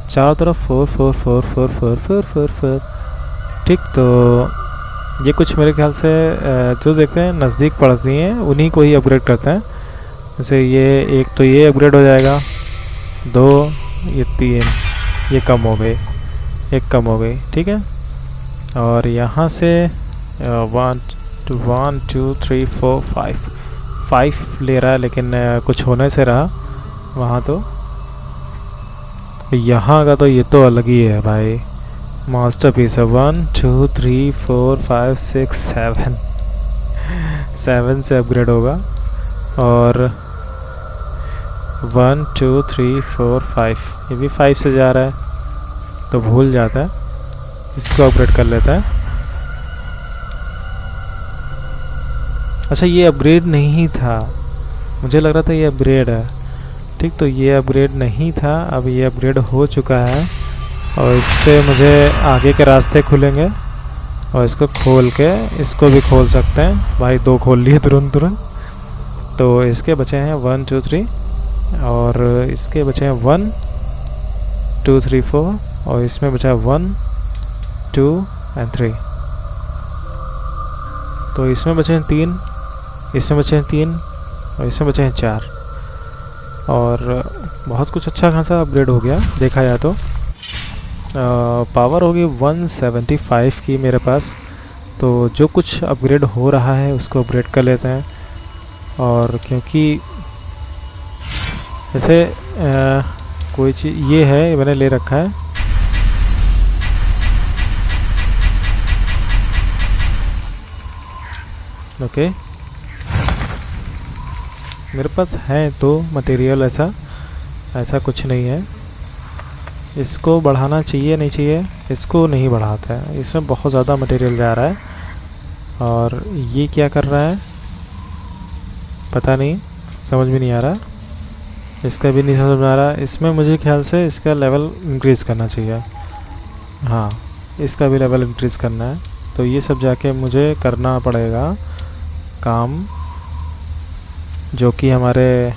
चारों तरफ 4 4 4 4 4 4 4 4। ठीक, तो ये कुछ मेरे ख्याल से जो देखते हैं नज़दीक पड़ती हैं उन्हीं को ही अपग्रेड करते हैं। जैसे ये एक तो ये अपग्रेड हो जाएगा, 2 ये 3 ये कम हो गई, एक कम हो गई, ठीक है। और यहाँ से 1 2 3 4 5 ले रहा है, लेकिन कुछ होने से रहा वहाँ। तो यहाँ का तो ये तो अलग ही है भाई, मास्टरपीस है। 1 2 3 4 5 6 7 से अपग्रेड होगा। और 1 2 3 4 5 ये भी 5 से जा रहा है, तो भूल जाता है, इसको अपग्रेड कर लेता है। अच्छा ये अपग्रेड नहीं था, मुझे लग रहा था ये अपग्रेड है, ठीक। तो ये अपग्रेड नहीं था, अब ये अपग्रेड हो चुका है और इससे मुझे आगे के रास्ते खुलेंगे। और इसको खोल के इसको भी खोल सकते हैं भाई, 2 खोल लिए तुरंत। तो इसके बचे हैं 1 2 3 और इसके बचे हैं 1 2 3 4 और इसमें बचा 1 2 and 3। तो इसमें बचे हैं 3, इसमें बचे हैं 3 और इसमें बचे हैं 4। और बहुत कुछ अच्छा खासा अपग्रेड हो गया देखा जाए तो। पावर होगी 175 की मेरे पास। तो जो कुछ अपग्रेड हो रहा है उसको अपग्रेड कर लेते हैं। और क्योंकि जैसे कोई चीज़ ये है मैंने ले रखा है, ओके। मेरे पास है तो मटेरियल ऐसा कुछ नहीं है। इसको बढ़ाना चाहिए नहीं चाहिए, इसको नहीं बढ़ाता है, इसमें बहुत ज़्यादा मटेरियल जा रहा है। और ये क्या कर रहा है पता नहीं, समझ में नहीं आ रहा, इसका भी नहीं समझ में आ रहा। इसमें मुझे ख्याल से इसका लेवल इंक्रीज़ करना चाहिए, हाँ इसका भी लेवल इंक्रीज़ करना है। तो ये सब जाके मुझे करना पड़ेगा काम, जो कि हमारे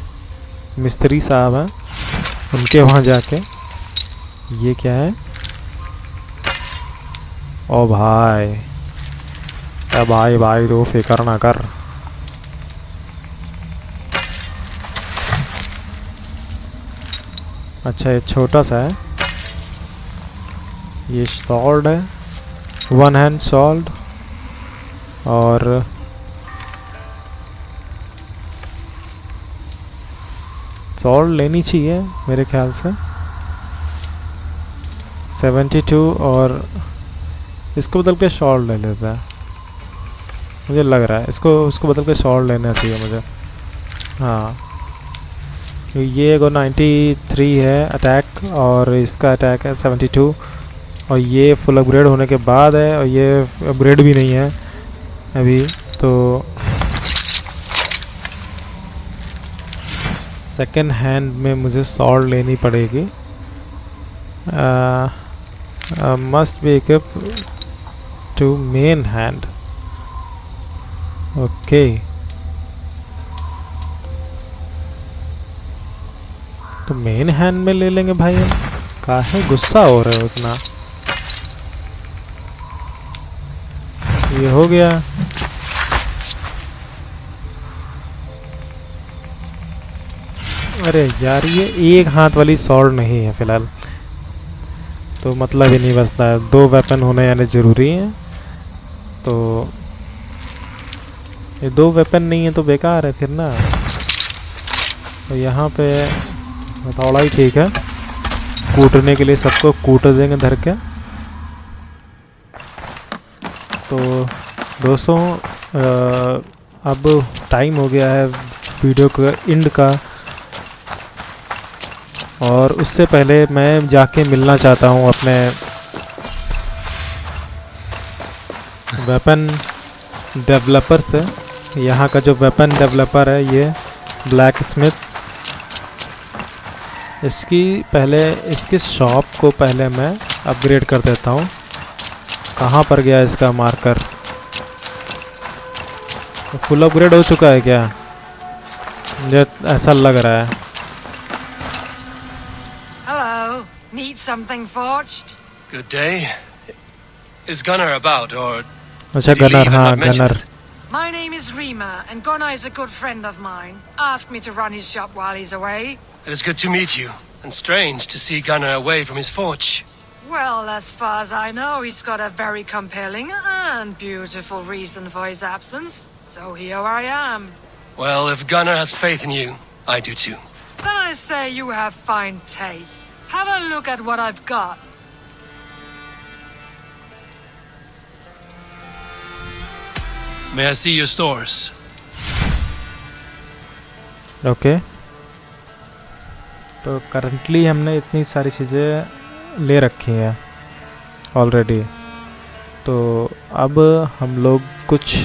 मिस्त्री साहब हैं उनके वहाँ जाके। ये क्या है, ओ भाई भाई तो फिक्र ना कर। अच्छा ये छोटा सा है, ये सॉल्ड है, 1 हैंड सॉल्ड। और सॉल्ड लेनी चाहिए मेरे ख्याल से 72। और इसको बदल के सॉल्ड ले लेता है, मुझे लग रहा है इसको बदल के सॉल्ड लेना चाहिए मुझे, हाँ। ये 93 है अटैक और इसका अटैक है 72। और ये फुल अपग्रेड होने के बाद है और ये अपग्रेड भी नहीं है अभी। तो सेकेंड हैंड में मुझे सॉल्ड लेनी पड़ेगी। Must be equip to main hand, okay. तो मेन हैंड में ले लेंगे भाई हम, काहे गुस्सा हो रहे हो इतना। ये हो गया। अरे यार ये एक हाथ वाली सॉर्ड नहीं है फिलहाल, तो मतलब ही नहीं बचता है। 2 वेपन होने यानी ज़रूरी हैं। तो ये 2 वेपन नहीं है तो बेकार है फिर ना। तो यहाँ पे हथौड़ा ही ठीक है, कूटने के लिए सबको कूट देंगे धर के। तो दोस्तों अब टाइम हो गया है वीडियो का एंड का, और उससे पहले मैं जाके मिलना चाहता हूँ अपने वेपन डेवलपर से। यहाँ का जो वेपन डेवलपर है ये ब्लैक स्मिथ, इसकी शॉप को पहले मैं अपग्रेड कर देता हूँ। कहाँ पर गया इसका मार्कर? फुल अपग्रेड हो चुका है क्या? मुझे ऐसा लग रहा है। Hello, need something forged? Good day. Is Gunnar about, or अच्छा Did he gunner, leave and हाँ not mention gunner. it? My name is Rima, and Gunnar is a good friend of mine. Asked me to run his shop while he's away. It is good to meet you, and strange to see Gunnar away from his forge. Well, as far as I know, he's got a very compelling and beautiful reason for his absence. So here I am. Well, if Gunnar has faith in you, I do too. Then I say you have fine taste. Have a look at what I've got. May I see your stores? Okay तो करंटली हमने इतनी सारी चीज़ें ले रखी हैं ऑलरेडी, तो अब हम लोग कुछ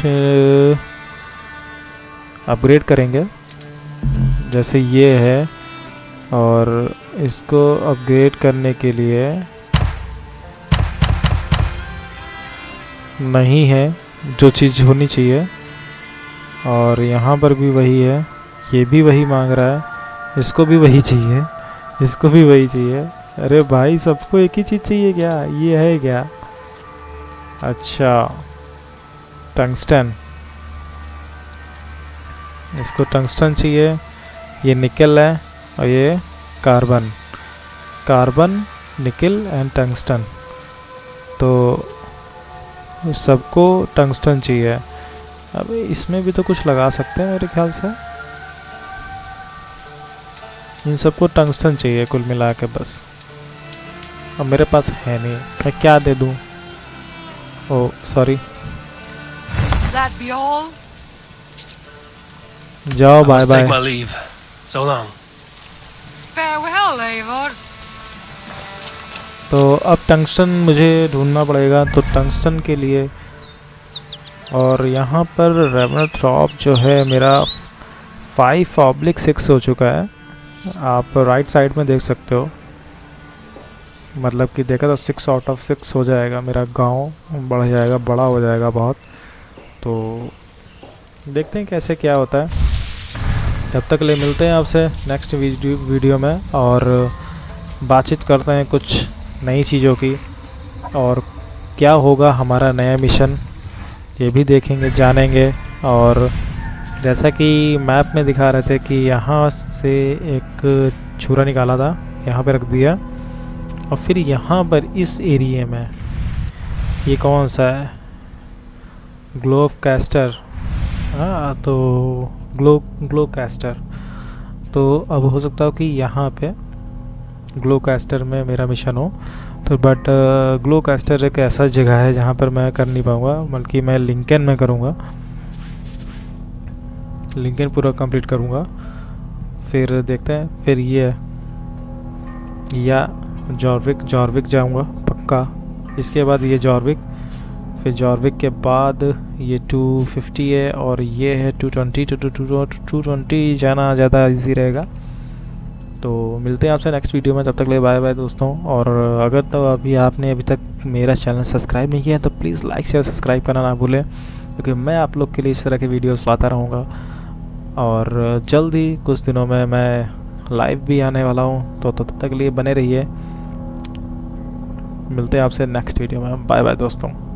अपग्रेड करेंगे, जैसे ये है, और इसको अपग्रेड करने के लिए नहीं है जो चीज़ होनी चाहिए, और यहाँ पर भी वही है, ये भी वही मांग रहा है, इसको भी वही चाहिए, इसको भी वही चाहिए। अरे भाई सबको एक ही चीज़ चाहिए क्या? ये है क्या? अच्छा टंगस्टन, इसको टंगस्टन चाहिए, ये निकल है, और ये कार्बन, कार्बन निकल एंड टंगस्टन, तो सबको टंगस्टन चाहिए। अब इसमें भी तो कुछ लगा सकते हैं मेरे ख्याल से, इन सबको टंगस्टन चाहिए कुल मिला के बस। अब मेरे पास है नहीं, मैं क्या दे दूँ? Oh sorry, That be all? जाओ I bye must take my bye. leave. So long. Farewell, Eivor. तो अब टंगस्टन मुझे ढूंढना पड़ेगा, तो टंगस्टन के लिए, और यहाँ पर रेवेनेंट ड्रॉप जो है मेरा 5/6 हो चुका है, आप राइट साइड में देख सकते हो, मतलब कि देखा तो 6 out of 6 हो जाएगा, मेरा गांव बढ़ जाएगा, बड़ा हो जाएगा बहुत। तो देखते हैं कैसे क्या होता है, तब तक ले मिलते हैं आपसे नेक्स्ट वीडियो में, और बातचीत करते हैं कुछ नई चीज़ों की, और क्या होगा हमारा नया मिशन ये भी देखेंगे, जानेंगे। और जैसा कि मैप में दिखा रहे थे कि यहाँ से एक छुरा निकाला था, यहाँ पे रख दिया, और फिर यहाँ पर इस एरिया में ये कौन सा है? ग्लोव कैस्टर, हाँ तो ग्लो कैस्टर, तो अब हो सकता हो कि यहाँ पे ग्लो कैस्टर में मेरा मिशन हो, तो बट ग्लो कैस्टर एक ऐसा जगह है जहाँ पर मैं कर नहीं पाऊँगा, बल्कि मैं लिंकन में करूँगा, लिंकन पूरा कंप्लीट करूँगा, फिर देखते हैं, फिर ये या जॉर्विक जाऊँगा पक्का, इसके बाद ये जॉर्विक, फिर जॉर्विक के बाद ये 250 है, और ये है 220, 220 जाना ज़्यादा इजी रहेगा। तो मिलते हैं आपसे नेक्स्ट वीडियो में, तब तक ले बाय बाय दोस्तों। और अगर तो अभी तक मेरा चैनल सब्सक्राइब नहीं किया है तो प्लीज़ लाइक शेयर सब्सक्राइब करना ना भूलें, क्योंकि मैं आप लोग के लिए इस तरह के वीडियोस लाता रहूँगा, और जल्द ही कुछ दिनों में मैं लाइव भी आने वाला हूँ, तो तब तक लिए बने रहिए। मिलते हैं आपसे नेक्स्ट वीडियो में, बाय बाय दोस्तों।